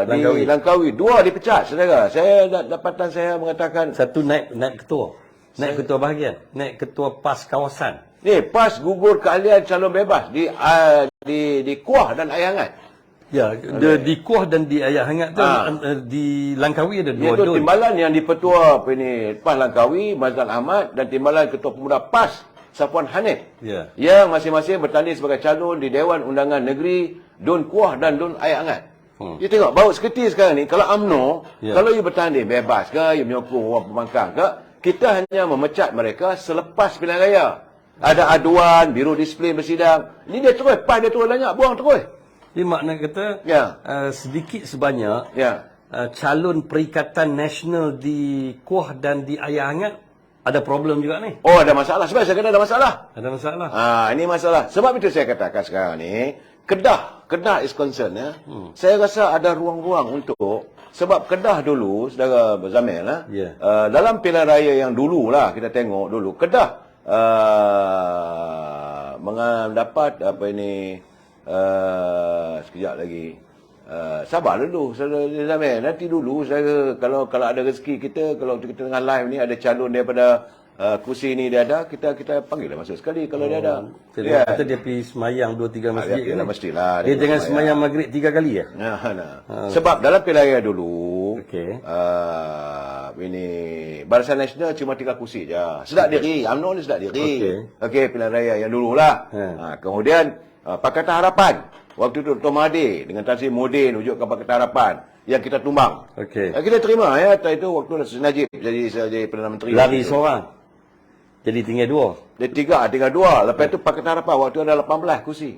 di Langkawi 2 dipecat, saudara. Saya dapatan saya mengatakan satu naik ketua. Naik ketua bahagian, naik ketua PAS kawasan. Ni PAS gugur keahlian calon bebas di Kuah dan Air Hangat. Ya, di Kuah dan di Air Hangat tu di Langkawi ada 2 dun. Itu timbalan yang dipetua PAS Langkawi, Mazlan Ahmad dan timbalan ketua pemuda PAS Sapuan Hanif. Yang masing-masing bertanding sebagai calon di Dewan Undangan Negeri Dun Kuah dan Dun Air Hangat. You tengok bau sekerti sekarang ni kalau UMNO, kalau you bertanding bebas ke, you menyokong orang pembangkang ke, kita hanya memecat mereka selepas pilihan raya. Ada aduan, biro disiplin bersidang. Ini dia terus, PAS dia terus banyak, buang terus. Jadi makna kata sedikit sebanyak calon perikatan nasional di Kuah dan di Air Hangat ada problem juga ni. Oh, ada masalah. Sebab saya kata ada masalah. Ada masalah. Ini masalah. Sebab itu saya katakan sekarang ni, Kedah is concern Saya rasa ada ruang-ruang untuk sebab Kedah dulu, saudara Zamil dalam pilihan raya yang dululah kita tengok dulu Kedah mendapat sekejap lagi. Sabar dulu saudara Zamil. Nanti dulu saya kalau ada rezeki kita, kalau kita tengah live ni ada calon daripada kursi ni dia ada, kita panggil dia masuk sekali kalau dia ada. Kata dia pergi semayang 2-3 masjid kan. Mestilah. Dia jangan semayang maghrib 3 kali ya? Sebab dalam pilihan raya dulu ini Barisan Nasional cuma 3 kursi je. Sedap diri, UMNO ni sedap diri. Okey, pilihan raya yang dululah. Kemudian Pakatan Harapan. Waktu itu Dr. Mahathir dengan Tan Sri Modin wujudkan Pakatan Harapan yang kita tumbang. Kita terima itu waktu Najib jadi Perdana Menteri. Lari seorang. Jadi tinggal 2. Dia tinggal 2. Lepas itu Pakatan Harapan waktu ada 18 kursi.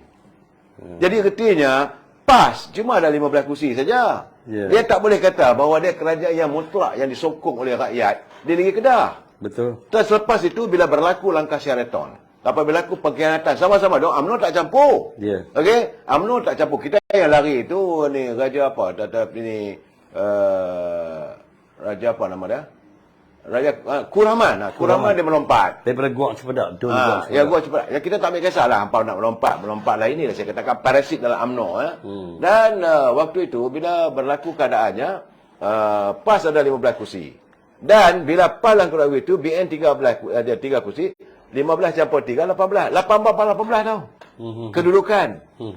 Jadi artinya PAS cuma ada 15 kursi saja. Dia tak boleh kata bahawa dia kerajaan yang mutlak yang disokong oleh rakyat di negeri Kedah. Betul. Terus lepas itu bila berlaku langkah Sheraton, apabila berlaku pengkhianatan sama-sama dong, UMNO tak campur. Okey, UMNO tak campur. Kita yang lari itu ni raja apa? Ini raja apa nama dia? Raja Kuraman. Kuraman dia melompat daripada Guang Cepadak. Guang Cepadak. Ya, kita tak ambil kisahlah hangpa nak melompatlah inilah saya katakan parasit dalam UMNO Dan waktu itu bila berlaku keadaannya PAS ada 15 kursi. Dan bila PAS Langkawi itu BN 13 ada 3 kursi, 15 campur 3 18. 18 tau. Kedudukan.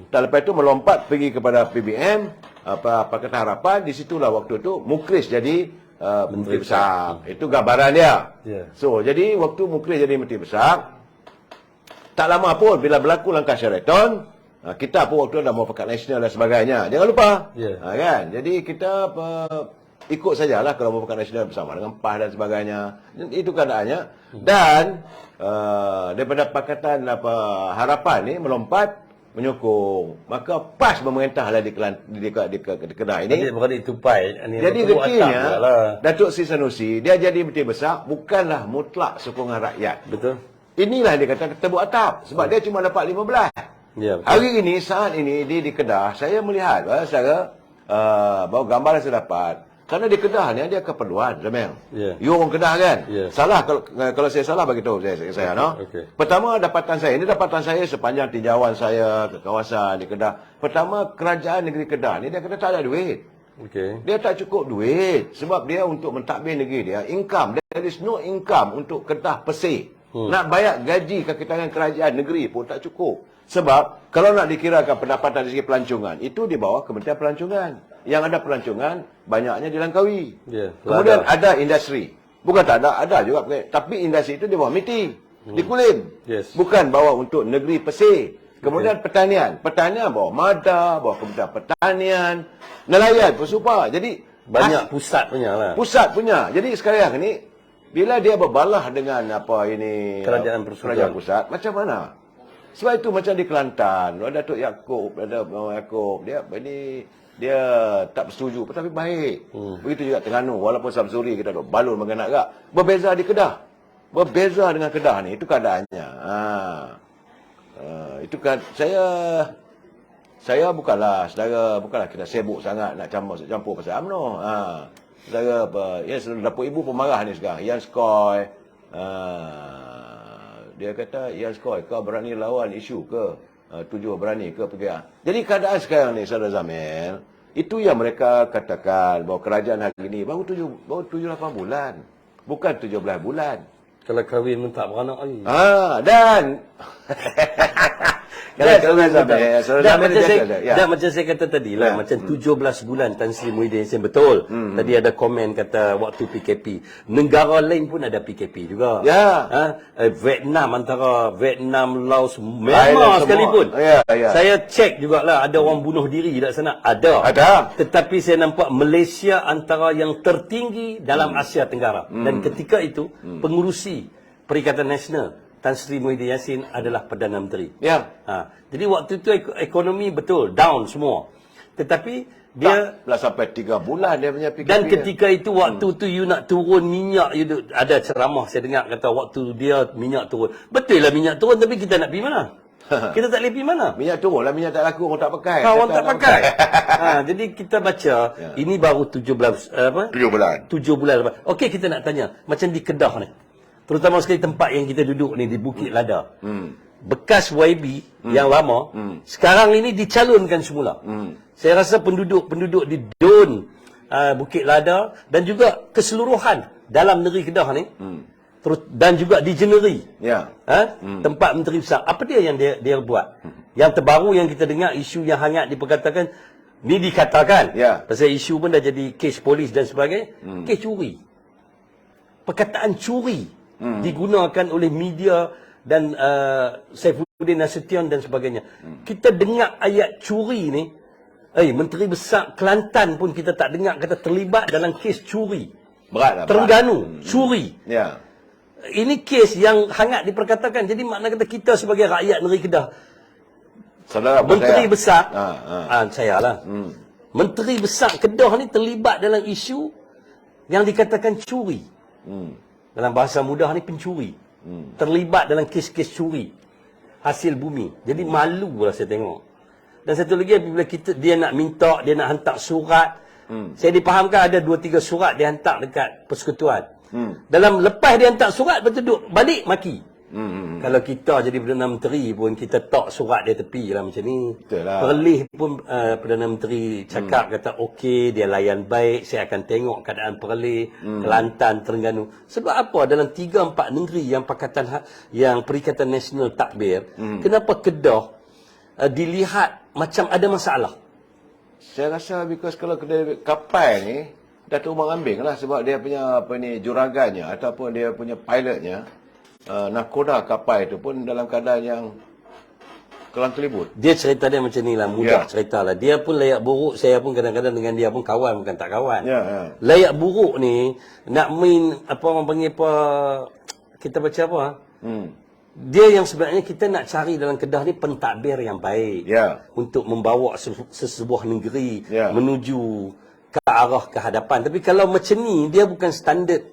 Dan lepas itu melompat pergi kepada PBM, Pakatan Harapan, di situlah waktu itu Muklis jadi Menteri Besar. Itu gambaran dia. So, jadi waktu Muklis jadi Menteri Besar, tak lama pun bila berlaku langkah Sheraton, kita pun waktu ada muafakat nasional dan sebagainya. Jangan lupa. Kan? Jadi kita ikut sajalah kalau muafakat nasional bersama dengan PAS dan sebagainya. Itu keadaannya. Dan daripada Pakatan Harapan ni melompat menyokong, maka PAS memerintahlah di Kedah ini. Adik-beradik tupai. Jadi artinya Datuk Seri Sanusi dia jadi Menteri Besar bukanlah mutlak sokongan rakyat. Betul. Inilah dia kata tebuk atap sebab dia cuma dapat 15. Hari ini saat ini di Kedah saya melihat secara bahawa gambaran saya dapat. Kerana di Kedah ni ada keperluan, Jamil. You orang Kedah kan? Salah kalau saya salah bagi tahu saya no. Pertama dapatan saya, ini dapatan saya sepanjang tinjauan saya ke kawasan di Kedah. Pertama kerajaan negeri Kedah ni dia kata tak ada duit. Dia tak cukup duit sebab dia untuk mentadbir negeri dia income, there is no income untuk Kedah Pesik. Nak bayar gaji kaki tangan kerajaan negeri pun tak cukup. Sebab kalau nak dikirakan pendapatan dari segi pelancongan, itu di bawah Kementerian Pelancongan. Yang ada pelancongan, banyaknya dilangkaui. Kemudian ada industri. Bukan tak ada, ada juga. Tapi industri itu di bawah MITI. Di Kulim. Bukan bawah untuk negeri pesir. Kemudian pertanian. Pertanian bawah MADA, bawah Kementerian Pertanian. Nelayan pun super. Jadi banyak pusat punya lah. Pusat punya. Jadi sekarang ni, bila dia berbalah dengan apa ini kerajaan pusat, macam mana? Sebab itu macam di Kelantan, ada Datuk Yaakob, ada Yaakob, dia tak bersetuju, tapi baik. Begitu juga Terengganu, walaupun Samsuri kita duk balun mengenak gak. Berbeza di Kedah. Berbeza dengan Kedah ni, itu keadaannya. Itu kan saya bukanlah kita sibuk sangat nak campur pasal UMNO. Saudara apa, ya Dapur Ibu pemarah ni sekarang, Ian Skoy. Dia kata, Ian Skoy, kau berani lawan isu ke? Tujuh berani ke pergi? Jadi keadaan sekarang ni, Saudara Zamir, itu yang mereka katakan bahawa kerajaan hari ini baru 7-8 bulan. Bukan 17 bulan. Kalau kahwin pun tak beranak lagi. Dan macam saya kata tadi lah, macam 17 bulan Tan Sri Muhyiddin Yassin betul. Tadi ada komen kata waktu PKP. Negara lain pun ada PKP juga. Vietnam, antara Vietnam, Laos, Myanmar sekalipun. Saya cek jugalah ada orang bunuh diri di sana. Ada. Tetapi saya nampak Malaysia antara yang tertinggi dalam Asia Tenggara. Dan ketika itu pengurusi Perikatan Nasional Tan Sri Muhyiddin Yassin adalah Perdana Menteri. Jadi waktu itu ekonomi betul down semua. Tetapi dia tak sampai 3 bulan dia punya PKP. Dan ketika itu waktu tu you nak turun minyak, ada ceramah saya dengar kata waktu dia minyak turun. Betul lah minyak turun, tapi kita nak pergi mana? Kita tak boleh pergi mana? Minyak turun lah, minyak tak laku, orang tak pakai. Orang tak pakai. Jadi kita baca ini baru 7 bulan. Okey, kita nak tanya macam di Kedah ni. Terutama sekali tempat yang kita duduk ni di Bukit Lada. Bekas YB yang lama, sekarang ini dicalonkan semula. Saya rasa penduduk di Dun, Bukit Lada dan juga keseluruhan dalam negeri Kedah ni, dan juga di Jeneri, tempat menteri besar. Apa dia yang dia buat? Yang terbaru yang kita dengar, isu yang hangat diperkatakan, ni dikatakan, pasal isu pun dah jadi kes polis dan sebagainya, kes curi. Perkataan curi digunakan oleh media dan Saifuddin Nasution dan sebagainya. Kita dengar ayat curi ni, Menteri Besar Kelantan pun kita tak dengar kata terlibat dalam kes curi. Berat. Terengganu, curi. Ini kes yang hangat diperkatakan. Jadi makna kata kita sebagai rakyat negeri Kedah, Menteri Besar, saya lah. Menteri Besar Kedah ni terlibat dalam isu yang dikatakan curi. Dalam bahasa mudah ni pencuri. Terlibat dalam kes-kes curi hasil bumi. Jadi malu lah saya tengok. Dan satu lagi apabila dia nak minta, dia nak hantar surat. Saya dipahamkan ada 2-3 surat dia hantar dekat persekutuan. Dalam lepas dia hantar surat, betul balik maki. Kalau kita jadi Perdana Menteri pun kita tak surat dia tepi lah macam ni. Perlih pun Perdana Menteri cakap kata okey, dia layan baik, saya akan tengok keadaan Perlih, Kelantan, Terengganu. Sebab apa dalam 3-4 negeri yang Perikatan Nasional takbir, kenapa Kedah dilihat macam ada masalah? Saya rasa because kalau kapal ni Datuk Umar Ambing lah, sebab dia punya juragannya ataupun dia punya pilotnya, nakoda kapal itu pun dalam keadaan yang kelang kelibut. Dia cerita dia macam ni lah, mudah cerita lah. Dia pun layak buruk, saya pun kadang-kadang dengan dia pun kawan, bukan tak kawan. Layak buruk ni, nak main, apa orang panggil apa, kita baca apa? Dia yang sebenarnya kita nak cari dalam Kedah ni pentadbir yang baik. Untuk membawa sesebuah negeri menuju ke arah kehadapan. Tapi kalau macam ni, dia bukan standard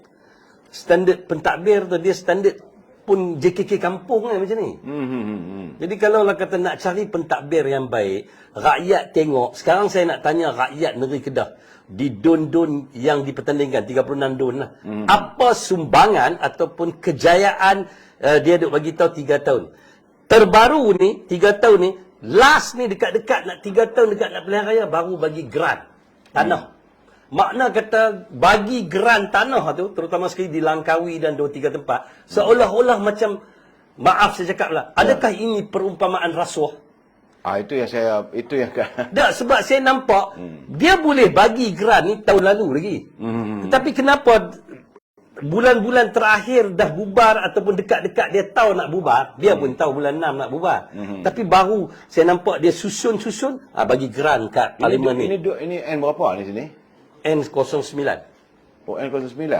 pentadbir tu, dia standard pun JKK kampung kan macam ni. Jadi kalau lah kata nak cari pentadbir yang baik, rakyat tengok, sekarang saya nak tanya rakyat negeri Kedah, di don-don yang dipertandingkan, 36 don lah. Apa sumbangan ataupun kejayaan dia duk bagi tahu 3 tahun. Terbaru ni, 3 tahun ni, last ni dekat-dekat nak 3 tahun dekat nak pilihan raya, baru bagi grant tanah. Makna kata bagi geran tanah tu, terutama sekali di Langkawi dan 2-3 tempat, seolah-olah macam, maaf saya cakap lah, adakah ini perumpamaan rasuah? Itu yang Tak, sebab saya nampak, dia boleh bagi geran ni tahun lalu lagi. Tetapi kenapa bulan-bulan terakhir dah bubar ataupun dekat-dekat dia tahu nak bubar, dia pun tahu bulan 6 nak bubar. Tapi baru saya nampak dia susun bagi geran kat parlimen ni. Ini N berapa ni sini? N09. Oh, N09.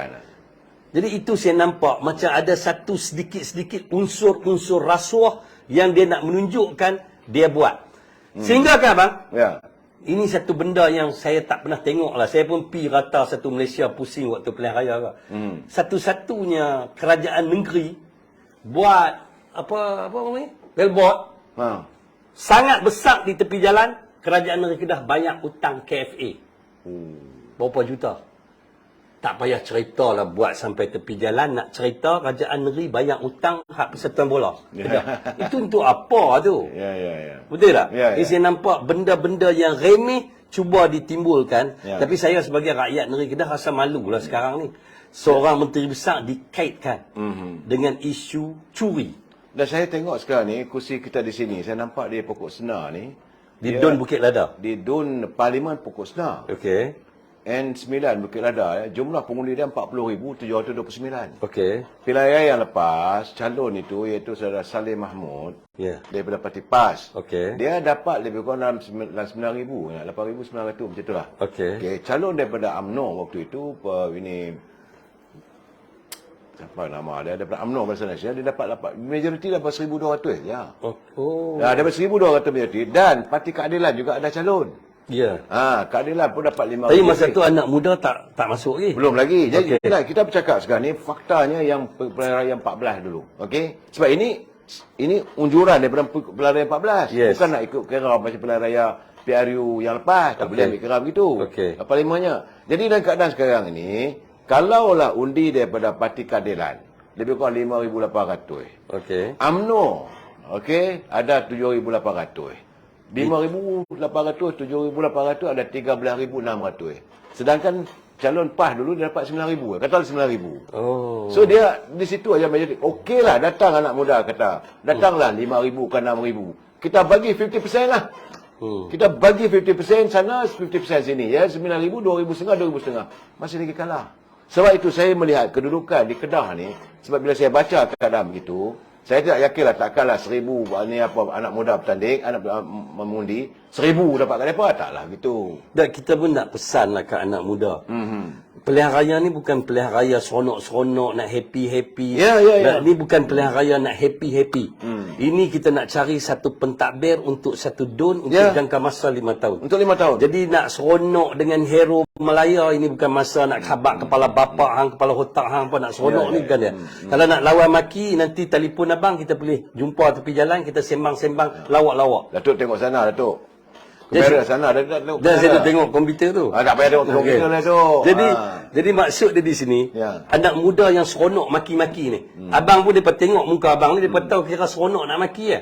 Jadi itu saya nampak macam ada satu sedikit-sedikit unsur-unsur rasuah yang dia nak menunjukkan dia buat. Sehingga kan abang? Ya. Ini satu benda yang saya tak pernah tengok lah. Saya pun pi rata satu Malaysia pusing waktu pilihan raya ke. Satu-satunya kerajaan negeri buat apa ni? Billboard. Sangat besar di tepi jalan. Kerajaan negeri Kedah banyak hutang KFA. Berapa juta? Tak payah cerita lah buat sampai tepi jalan. Nak cerita kerajaan negeri banyak hutang hak persatuan bola. Itu untuk apa tu? Ya. Betul tak? Ya. Saya nampak benda-benda yang remeh cuba ditimbulkan. Tapi saya sebagai rakyat negeri Kedah rasa malu lah sekarang ni. Seorang menteri besar dikaitkan dengan isu curi. Dan saya tengok sekarang ni, kursi kita di sini, saya nampak dia pokok senar ni. Di Dun Bukit Lada. Di Dun Parlimen pokok senar. Okey. N9 Bukit Lada, jumlah pengundi dia 40,729. Okey. Pilihan raya yang lepas, calon itu iaitu saudara Saleh Mahmud daripada Parti PAS. Okey. Dia dapat lebih kurang dalam 9,000, 8,900 macam itulah. Okey. Calon daripada UMNO waktu itu, ini siapa nama dia, daripada UMNO Barisan Nasional, dia dapat majoriti dapat 1,200 ya. Dapat 1,200 majoriti, dan Parti Keadilan juga ada calon. Ya. Keadilan pun dapat 5. Tapi masa tu anak muda tak masuk lagi. Belum lagi. Jadi kita bercakap sekarang ni faktanya yang pilihan raya 14 dulu. Okey? Sebab ini unjuran daripada pilihan raya 14. Bukan nak ikut kira macam pilihan raya PRU yang lepas. Tak boleh ambil kira begitu. Parlimennya. Jadi dalam keadaan sekarang ini, kalaulah undi daripada Parti Keadilan lebih kurang 5,800. Okey. UMNO, okey, ada 7,800. 5,800, 7,800 ada 13,600. Sedangkan calon PAS dulu dia dapat 9,000. Kata 9,000. So dia di situ aja majoriti. Okeylah, datang anak muda kata. Datanglah 5,000 ke 6,000. Kita bagi 50% lah. Kita bagi 50% sana, 50% sini. Ya, 9,000, 2,500, 2,500. Masih lagi kalah. Sebab itu saya melihat kedudukan di Kedah ni, sebab bila saya baca keadaan begitu, saya tidak yakinlah takkanlah 1,000 ni anak muda bertanding, anak mengundi, 1,000 dapat kat mereka. Taklah gitu. Dan kita pun nak pesan lah ke anak muda. Pilihan raya ni bukan pilihan raya seronok-seronok, nak happy-happy. Ya. Ni bukan pilihan raya nak happy-happy. Ini kita nak cari satu pentadbir untuk satu dun untuk jangka masa 5 tahun. Untuk 5 tahun. Jadi nak seronok dengan hero Melaya, ini bukan masa nak khabak kepala bapak hang, kepala otak hang apa nak seronok ni bukan dia. Kalau nak lawan maki, nanti telefon abang, kita boleh jumpa tepi jalan, kita sembang-sembang lawak-lawak. Datuk tengok sana, Datuk. Kamera sana, Datuk. Dan saya dah tengok komputer tu. Tak payah tengok komputer lah, Datuk. Jadi maksud dia di sini, anak muda yang seronok maki-maki ni. Abang pun depa tengok muka abang ni, depa tahu kira seronok nak maki ya.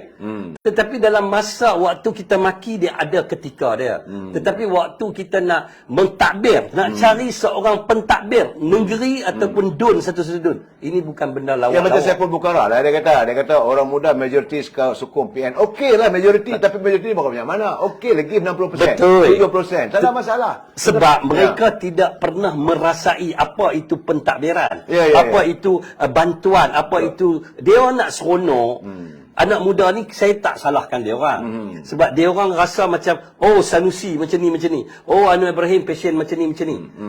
Tetapi dalam masa waktu kita maki, dia ada ketika dia. Tetapi waktu kita nak mentadbir, nak cari seorang pentadbir negeri ataupun dun, satu-satu dun. Ini bukan benda lawak. Yang macam Saiful Bukhara lah, dia kata orang muda majoriti sokong PN. Okeylah majoriti, tapi majoriti bukan banyak mana. Okey lagi 60%. Betul. 70%. Tak ada masalah. Sebab mereka tidak pernah merasai apa itu pentadbiran. Apa itu bantuan, apa itu dia orang nak seronok. Anak muda ni saya tak salahkan dia orang. Sebab dia orang rasa macam Sanusi macam ni. Anwar Ibrahim passion macam ni.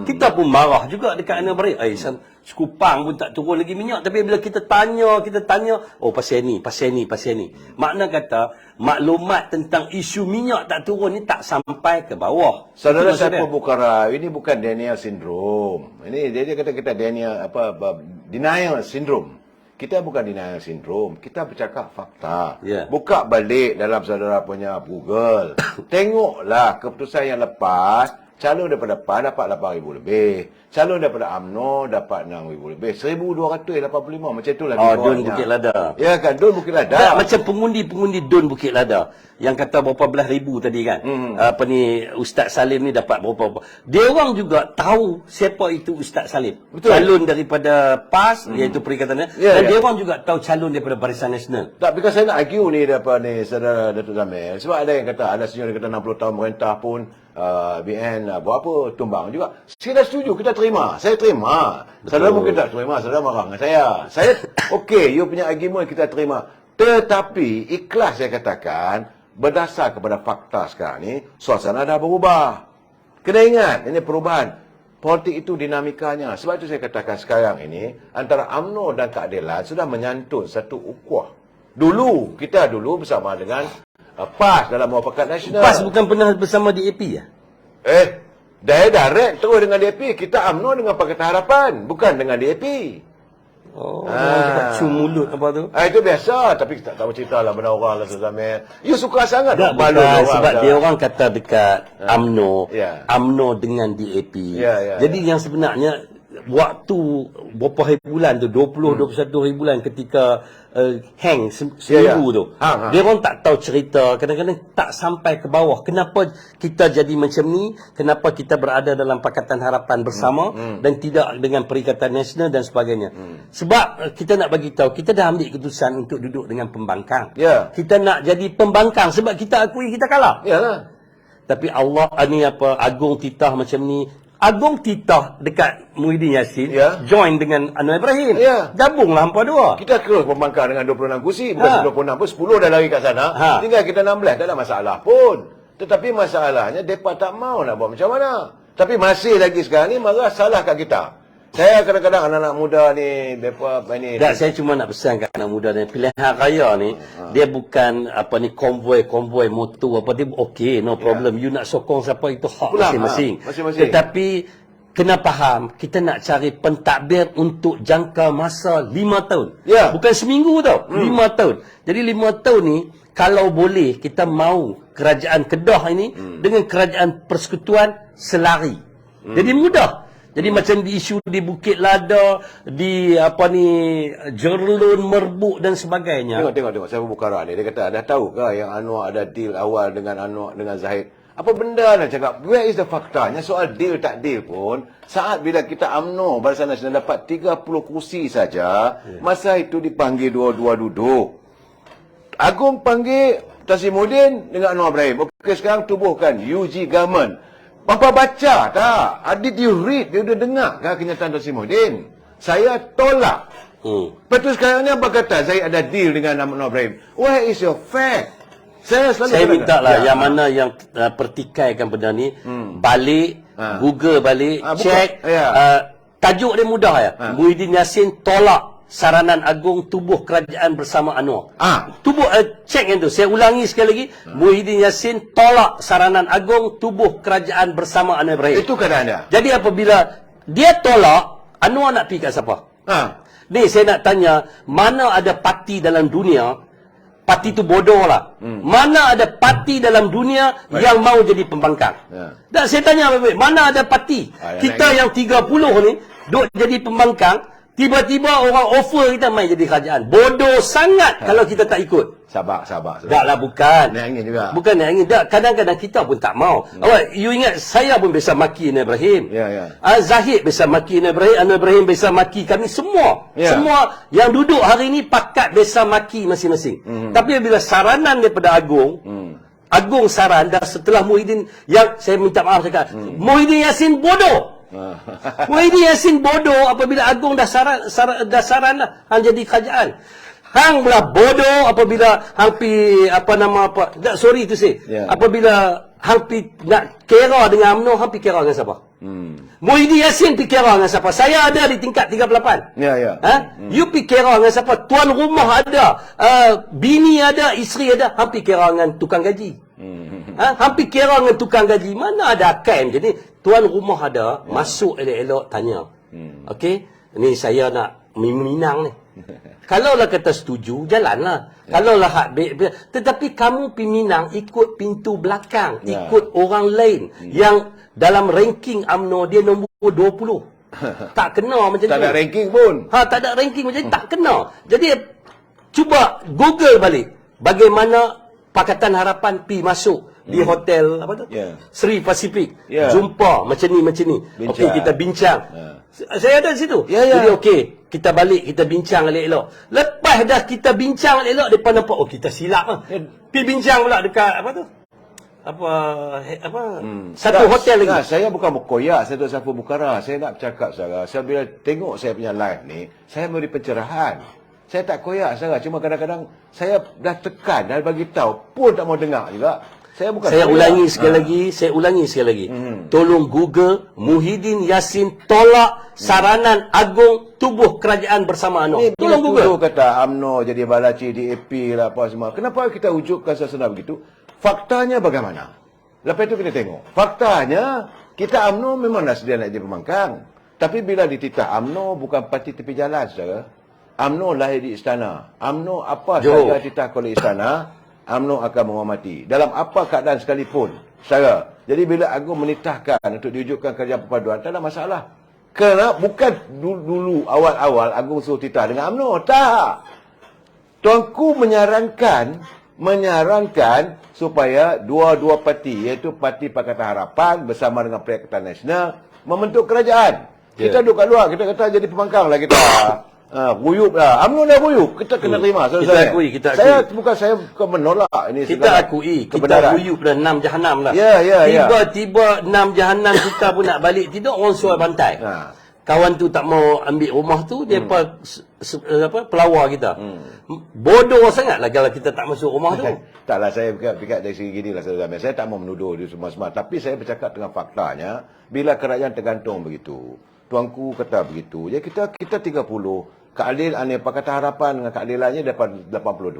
Kita pun marah juga dekat Anwar Ibrahim. Sekupang pun tak turun lagi minyak, tapi bila kita tanya pasal ni. Makna kata maklumat tentang isu minyak tak turun ni tak sampai ke bawah. Saudara Saiful Bukhara, ini bukan Daniel syndrome. Ini dia kata kita denial syndrome. Kita bukan denial syndrome, kita bercakap fakta. Buka balik dalam saudara punya Google. Tengoklah keputusan yang lepas, calon daripada PAN dapat 8,000 lebih. Calon daripada UMNO dapat 6,000 lebih. 1,285 macam itulah. Oh, Dun Bukit Lada. Ya kan, Dun Bukit Lada. Tak, macam pengundi Dun Bukit Lada yang kata berapa belas ribu tadi kan. Apa ni, Ustaz Salim ni dapat berapa. Dia orang juga tahu siapa itu Ustaz Salim. Betul. Calon daripada PAS iaitu Perikatan Ya, dan ya. dia orang juga tahu calon daripada Barisan Nasional. Tak, because saya nak argue ni daripada ni saudara Datuk Zamir. Sebab ada yang kata, ada senior yang kata 60 tahun merintah pun BN buat apa, tumbang juga. Saya dah setuju, kita terima. Saya terima. Saudara mungkin tak terima, saudara marah dengan saya. Saya, okey, you punya argument kita terima. Tetapi, ikhlas saya katakan, berdasar kepada fakta sekarang ni, suasana dah berubah. Kena ingat, ini perubahan. Politik itu dinamikanya. Sebab itu saya katakan sekarang ini, antara UMNO dan keadilan sudah menyantun satu ukhuwah. Kita dulu bersama dengan PAS dalam Muafakat Nasional. PAS bukan pernah bersama DAP ya? Direct terus dengan DAP. Kita UMNO dengan Pakatan Harapan, bukan dengan DAP. Oh, cakap cium mulut apa tu? Itu biasa, tapi tak tahu cerita lah benda orang lah Zamir. You suka sangat tak, balun bukan, orang. sebab dia orang kata dekat UMNO, UMNO dengan DAP. Jadi yang sebenarnya waktu berapa hari bulan tu, 20-21 hari bulan ketika hang seminggu tu, dia orang tak tahu cerita, kadang-kadang tak sampai ke bawah. Kenapa kita jadi macam ni, kenapa kita berada dalam Pakatan Harapan bersama dan tidak dengan Perikatan Nasional dan sebagainya. Sebab kita nak bagi tahu, kita dah ambil keputusan untuk duduk dengan pembangkang. Kita nak jadi pembangkang sebab kita akui kita kalah. Tapi Allah ni apa, Agung Titah macam ni, Agung Titah dekat Muhyiddin Yassin join dengan Anwar Ibrahim. Gabunglah hampa dua. Kita terus pembangkang dengan 26 kursi, bukan 26 pun 10 dah lari kat sana. Tinggal kita 16, tak ada masalah pun. Tetapi masalahnya depa tak mau nak buat macam mana. Tapi masih lagi sekarang ni marah salah kat kita. Saya kadang-kadang anak-anak muda ni depa ni. Tak, saya cuma nak pesan kat anak muda ni, pilihan raya ni dia bukan apa ni konvoi motor apa, dia okey, no problem. You nak sokong siapa itu hak masing-masing. Tetapi kena faham, kita nak cari pentadbir untuk jangka masa 5 tahun. Bukan seminggu tau, 5 tahun. Jadi 5 tahun ni kalau boleh kita mau kerajaan Kedah ini dengan kerajaan persekutuan selari. Jadi mudah. Jadi macam di isu di Bukit Lada, di apa ni, Jerlun, Merbuk dan sebagainya. Tengok. Saya buka rak ni. Dia kata, dah tahu ke yang Anwar ada deal awal dengan Anwar dengan Zahid? Apa benda nak cakap? Where is the faktanya? Soal deal tak deal pun, saat bila kita UMNO, Barisan Nasional dapat 30 kursi saja, masa itu dipanggil dua-dua duduk. Agung panggil Tasimuddin dengan Anwar Ibrahim. Okey, sekarang tubuhkan UG government. Bapa baca tak? Did you read? Dia udah dengar kan kenyataan Tasimuddin? Saya tolak. Lepas tu sekarang ni apa kata? Saya ada deal dengan Anwar Ibrahim. Where is your fact? Saya minta lah yang mana yang pertikaikan benda ni, balik, Google balik, check. Tajuk dia mudah ya. Muhyiddin Yassin tolak saranan agung tubuh kerajaan bersama Anwar. Cek yang tu. Saya ulangi sekali lagi. Muhyiddin Yassin tolak saranan agung tubuh kerajaan bersama Anwar Ibrahim. Itu keadaannya. Jadi apabila dia tolak, Anwar nak pergi kat siapa? Ni saya nak tanya, mana ada parti dalam dunia, parti tu bodoh lah. Mana ada parti dalam dunia yang mau jadi pembangkang? Dan saya tanya, mana ada parti? Kita yang 30 ni, duk jadi pembangkang, tiba-tiba orang offer kita main jadi kerajaan. Bodoh sangat kalau kita tak ikut. Sabar. Taklah, bukan. Nak angin juga. Bukan nak angin. Tak, kadang-kadang kita pun tak mau. Awak, you ingat saya pun biasa maki Anwar Ibrahim. Zahid biasa maki Anwar Ibrahim. Anwar Ibrahim biasa maki kami semua. Semua yang duduk hari ni pakat biasa maki masing-masing. Tapi bila saranan daripada Agung, Agung saran dah setelah Muhyiddin, yang saya minta maaf cakap, Muhyiddin Yassin bodoh. Muhyiddin Yassin bodoh apabila Agung dah saran dah hang jadi kerajaan. Hang pula bodoh apabila hang pi sorry tu saya. Apabila hang pi nak kira dengan UMNO, hang pi kira dengan siapa? Muhyiddin Yassin pi kira dengan siapa? Saya ada di tingkat 38. You pi kira dengan siapa? Tuan rumah ada, bini ada, isteri ada, hang pi kira dengan tukang gaji. Hang pi kira dengan tukang gaji. Mana ada akal macam ni? Tuan rumah ada, masuk elok-elok tanya. Okey, ni saya nak Minang ni. Kalaulah kata setuju, jalanlah. Kalaulah hak tetapi kamu Peminang ikut pintu belakang, ikut orang lain yang dalam ranking UMNO dia nombor 20. Tak kena macam tu. Tak ada ranking pun. Tak ada ranking macam ni, tak kena. Jadi cuba Google balik bagaimana Pakatan Harapan pi masuk di hotel apa tu? Sri Pacific. Jumpa macam ni. Okey, kita bincang. Saya ada di situ. Jadi okey, kita balik, kita bincang elok-elok. Lepas dah kita bincang elok-elok, depa nampak kita silap ah. Pi bincang pula dekat apa tu? Satu hotel lagi. Saya bukan berkoyak, saya duduk Safu Bukhara. Saya nak bercakap saudara, saya bila tengok saya punya live ni, saya memberi pencerahan. Saya tak koyak saudara, cuma kadang-kadang saya dah tekan, dah bagi tahu pun tak mau dengar juga. Saya ulangi sekali lagi. Tolong Google Muhyiddin Yassin tolak saranan agung tubuh kerajaan bersama UMNO. Tolong Google. Kata UMNO jadi balaci DAP lah apa semua. Kenapa kita wujudkan suasana begitu? Faktanya bagaimana? Lepas itu kita tengok. Faktanya kita UMNO memang dah sedia nak jadi pembangkang. Tapi bila dititah UMNO bukan parti tepi jalan saudara. UMNO lahir di istana. UMNO apa saja dititah oleh istana, UMNO akan menghormati dalam apa keadaan sekalipun saudara. Jadi bila Agung menitahkan untuk diwujudkan kerajaan perpaduan, tak ada masalah. Kerana bukan dulu awal-awal Agung suruh titah dengan UMNO, tak. Tuanku menyarankan supaya dua-dua parti, iaitu Parti Pakatan Harapan bersama dengan Pakatan Nasional membentuk kerajaan. Kita duduk kat luar, kita kata jadi pembangkang lah kita. Guyup lah. UMNO dah guyup. Kita kena terima. Kita akui. Saya bukan menolak ini. Kita akui. Kita guyup dah 6 jahanam lah. Tiba-tiba 6 jahanam kita pun nak balik. Tidak, orang suai bantai. Kawan tu tak mau ambil rumah tu, dia pelawar kita. Bodoh sangatlah kalau kita tak masuk rumah tu. Taklah, saya fikir dari segi gini lah saudara. Saya tak mau menuduh dia semua-semua. Tapi saya bercakap dengan faktanya, bila kerajaan tergantung begitu, tuanku kata begitu. Jadi kita 30. Keadil Pakatan Harapan dengan keadilannya dapat 82.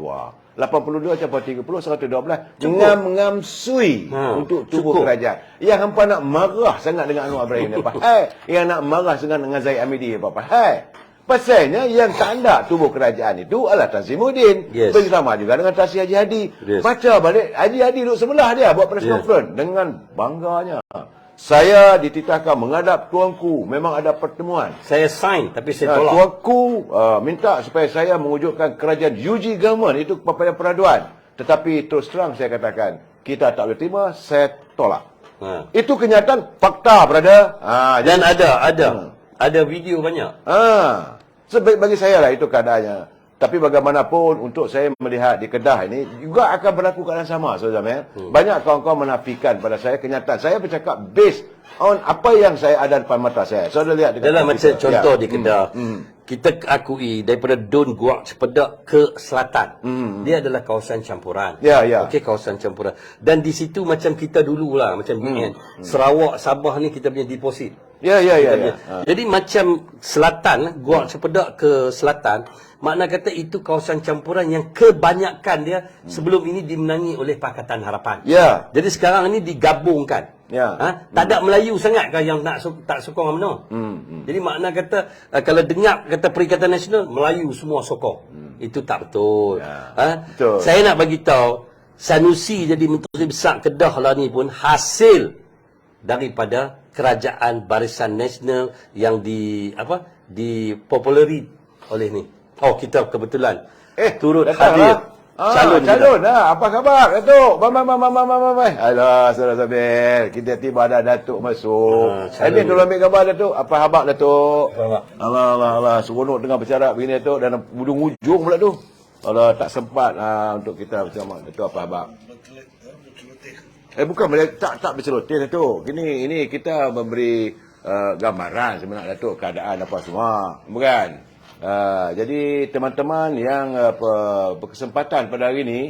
82 campur 30, 112. Ngam-ngam sui untuk tubuh kerajaan. Yang hampa nak marah sangat dengan Anwar Ibrahim apa? Yang nak marah sangat dengan Zaid Hamidi apa? Pasalnya yang tak ada tubuh kerajaan itu adalah Tan Sri Muhyiddin. Bersama juga dengan Tan Sri Haji Hadi. Baca balik, Haji Hadi duduk sebelah dia buat press conference dengan bangganya. Saya dititahkan menghadap tuanku. Memang ada pertemuan. Saya sign, tapi saya tolak. Tuanku minta supaya saya mewujudkan kerajaan UG government, itu Pakatan Peraduan. Tetapi terus terang saya katakan, kita tak boleh terima, saya tolak. Itu kenyataan fakta, brother. Dan ada video banyak. Sebaik bagi saya lah itu keadaannya. Tapi bagaimanapun untuk saya melihat di Kedah ini juga akan berlaku keadaan sama, saudara Mel. Banyak kawan-kawan menafikan pada saya kenyataan. Saya bercakap based on apa yang saya ada depan mata saya. Saudara lihat dalam macam contoh di Kedah. Kita akui daripada Dun Guak Sepedak ke selatan. Dia adalah kawasan campuran. Okey, kawasan campuran. Dan di situ macam kita dululah, macam BN. Sarawak, Sabah ni kita punya deposit. Jadi macam selatan, Guak Sepedak ke selatan, makna kata itu kawasan campuran yang kebanyakan dia sebelum ini dimenangi oleh Pakatan Harapan. Jadi sekarang ini digabungkan. Tak ada Melayu sangat kan yang tak sokong UMNO. Jadi makna kata kalau dengar kata Perikatan Nasional, Melayu semua sokong. Itu tak betul. Betul. Saya nak bagi tahu Sanusi jadi Menteri Besar Kedah lah ni pun hasil daripada kerajaan Barisan Nasional yang dipopulari oleh ni. Oh, kita kebetulan turut hadir. Calon. Apa khabar, Datuk? Bye. Alah, saudara Sabir. Kita tiba ada Datuk masuk. Ini tolong ambil gambar, Datuk. Apa khabar, Datuk? Allah. Seronok dengar bercakap begini, Datuk. Dan ujung pula tu. Allah, tak sempat untuk kita bersama. Datuk, apa khabar? Bukan, tak berceloteh, Datuk. Ini kita memberi gambaran sebenarnya, Datuk. Keadaan apa semua. Bukan? Jadi teman-teman yang berkesempatan pada hari ini,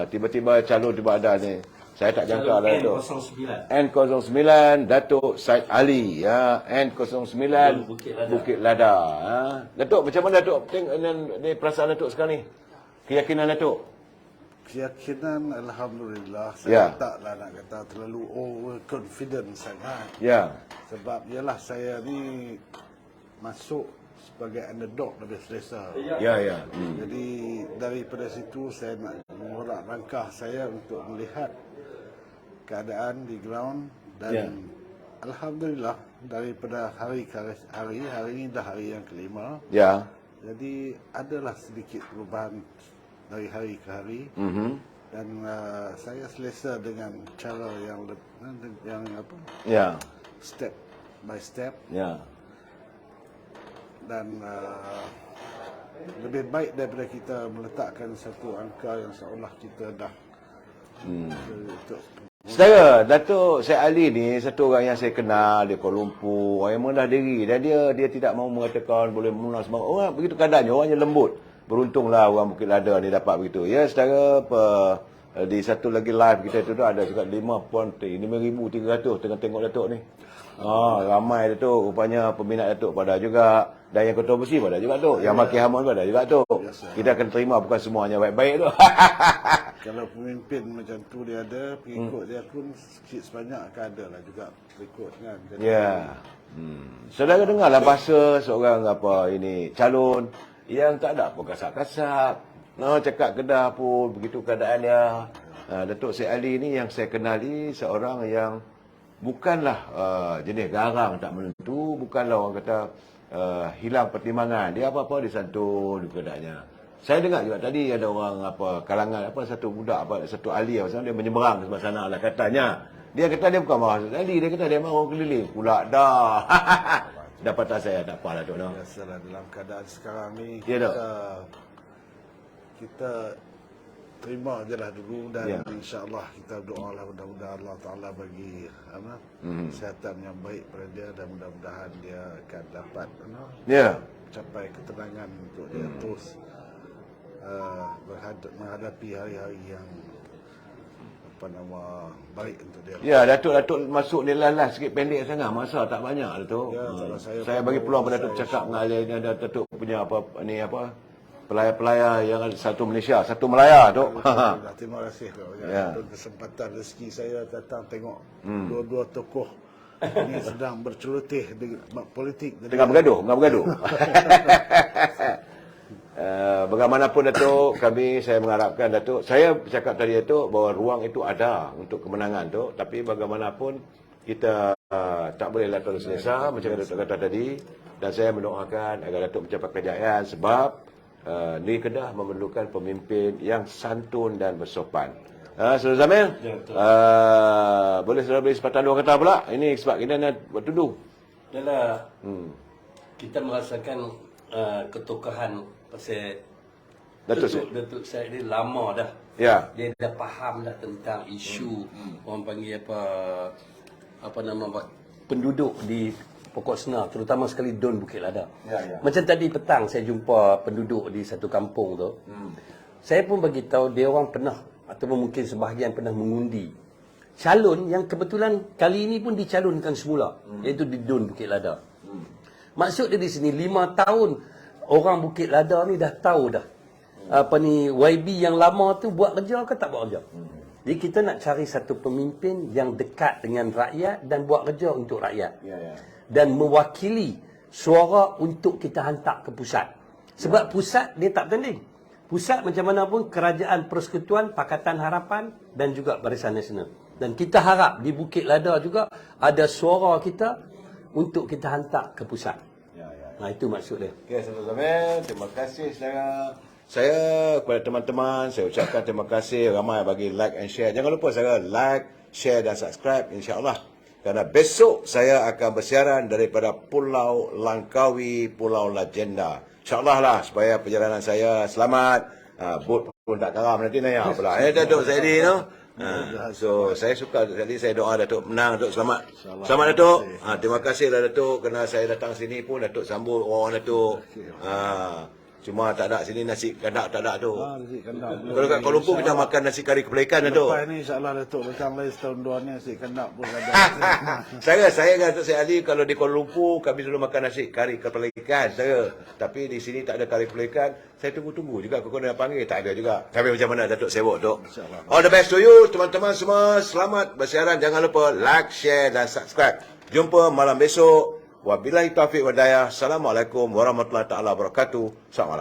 tiba-tiba calon tiba ada ni. Saya tak jangka lah, Datuk. N09 Datuk Said Ali, N09 Bukit Lada. Datuk, macam mana Datuk tengok ni perasaan Datuk sekarang ni? Keyakinan Datuk? Keyakinan alhamdulillah, saya taklah nak kata terlalu overconfident sangat. Sebab ialah saya ni masuk sebagai underdog lebih selesa. Ya. Jadi daripada situ saya nak mengorak langkah saya untuk melihat keadaan di ground dan alhamdulillah daripada hari ke hari ini dah hari yang kelima. Ya. Jadi adalah sedikit perubahan dari hari ke hari. Dan saya selesa dengan cara yang apa? Ya. Step by step. Ya. Dan lebih baik daripada kita meletakkan satu angka yang seolah kita dah untuk Saudara, Datuk Syed Ali ni satu orang yang saya kenal di Kuala Lumpur, orang yang merendah diri, dan dia tidak mahu mengatakan boleh melunas semua orang. Begitu keadaannya, orangnya lembut. Beruntunglah orang Bukit Lada ni dapat begitu. Ya, saudara, di satu lagi live kita tu ada juga 5,300 tengah tengok Datuk ni. Ramai Datuk, rupanya peminat Datuk pada juga. Dan yang kontroversi pada juga tu. Yang maki hamun pada juga tu. Kita akan terima, bukan semuanya baik-baik tu. kalau pemimpin macam tu dia ada, pengikut dia pun sikit sebanyak akan ada lah juga pengikut kan. Jadi, Saudara dengarlah bahasa seorang calon yang tak ada apa kasar-kasar. Cakap Kedah pun begitu keadaan dia. Datuk Syed Ali ni yang saya kenali seorang yang bukanlah jenis garang tak menentu, bukanlah orang kata hilang pertimbangan. Dia apa-apa disantun keadaannya. Saya dengar juga tadi ada orang kalangan satu budak satu ahli dia menyeberang ke sebelah sana lah katanya. Dia kata dia bukan marah Syed Ali, dia kata dia marah orang keliling. Pula dah. Dapat tak saya tak apalah tu no. Biasalah dalam keadaan sekarang ni Ya, kita terima je lah dulu dan insya-Allah kita berdoalah mudah-mudahan Allah Taala bagi kesihatan yang baik pada dia dan mudah-mudahan dia akan dapat capai ketenangan untuk dia terus menghadapi hari-hari yang baik untuk dia. Ya, Datuk masuk ni lah sikit pendek sangat, masa tak banyak Datuk. Saya bagi peluang pada Datuk bercakap dengan ahli ni, ada Datuk punya pelayar-pelayar yang ada satu Malaysia, satu Melaya tu. Terima kasih untuk kesempatan rezeki saya datang tengok dua-dua tokoh ini sedang berceloteh di politik. Tengah bergaduh. Bagaimanapun Datuk, saya mengharapkan Datuk, saya bercakap tadi Datuk bahawa ruang itu ada untuk kemenangan tu, tapi bagaimanapun kita tak bolehlah terus selesa macam Datuk kata tadi, dan saya mendoakan agar Datuk mencapai kejayaan sebab negeri Kedah memerlukan pemimpin yang santun dan bersopan. Saudara Zamil, boleh saudara beri sepatah dua kata pula? Ini sebab kita nak bertuduh. Yalah, kita merasakan ketokohan pasal Datuk Syed ni lama dah. Ya. Dia dah faham dah tentang isu orang panggil penduduk di Pokok Senar, terutama sekali Don Bukit Lada. Macam tadi petang saya jumpa penduduk di satu kampung tu. Saya pun bagi tahu dia orang pernah ataupun mungkin sebahagian pernah mengundi calon yang kebetulan kali ini pun dicalonkan semula, iaitu di Don Bukit Lada. Maksud dia di sini 5 tahun orang Bukit Lada ni dah tahu dah YB yang lama tu buat kerja ke tak buat kerja. Jadi kita nak cari satu pemimpin yang dekat dengan rakyat dan buat kerja untuk rakyat. Dan mewakili suara untuk kita hantar ke pusat. Sebab pusat dia tak penting. Pusat macam mana pun Kerajaan Persekutuan, Pakatan Harapan dan juga Barisan Nasional. Dan kita harap di Bukit Lada juga ada suara kita untuk kita hantar ke pusat. Itu maksud dia. Okey, saudara-saudara, terima kasih saudara. Saya kepada teman-teman, saya ucapkan terima kasih ramai bagi like and share. Jangan lupa saudara like, share dan subscribe insya-Allah. Kerana besok saya akan bersiaran daripada Pulau Langkawi, Pulau Legenda. InsyaAllah lah supaya perjalanan saya selamat. Bot pun tak karam nanti nanya pula. Datuk Syed tu. So saya suka, jadi saya doa Datuk menang, Datuk selamat. Selamat Datuk. Terima kasihlah Datuk kerana saya datang sini pun Datuk sambut orang Datuk. Cuma tak ada sini nasi kandak tak ada tu. Nasi kandak. Kalau kat Kuala Lumpur kita makan nasi kari kepala ikan Datuk. Lepas ni insya-Allah Datuk datang lagi setahun dua ni nasi kandak pun ada. Saya dengan Datuk Syed Ali kalau di Kuala Lumpur kami dulu makan nasi kari kepala ikan saya. Tapi di sini tak ada kari kepala ikan. Saya tunggu-tunggu juga kau nak panggil tak ada juga. Tapi macam mana Datuk sibuk tu? All the best to you teman-teman semua. Selamat bersiaran. Jangan lupa like, share dan subscribe. Jumpa malam besok. Wabillahi taufiq wa hidayah. Assalamualaikum warahmatullahi taala wabarakatuh. Assalamualaikum.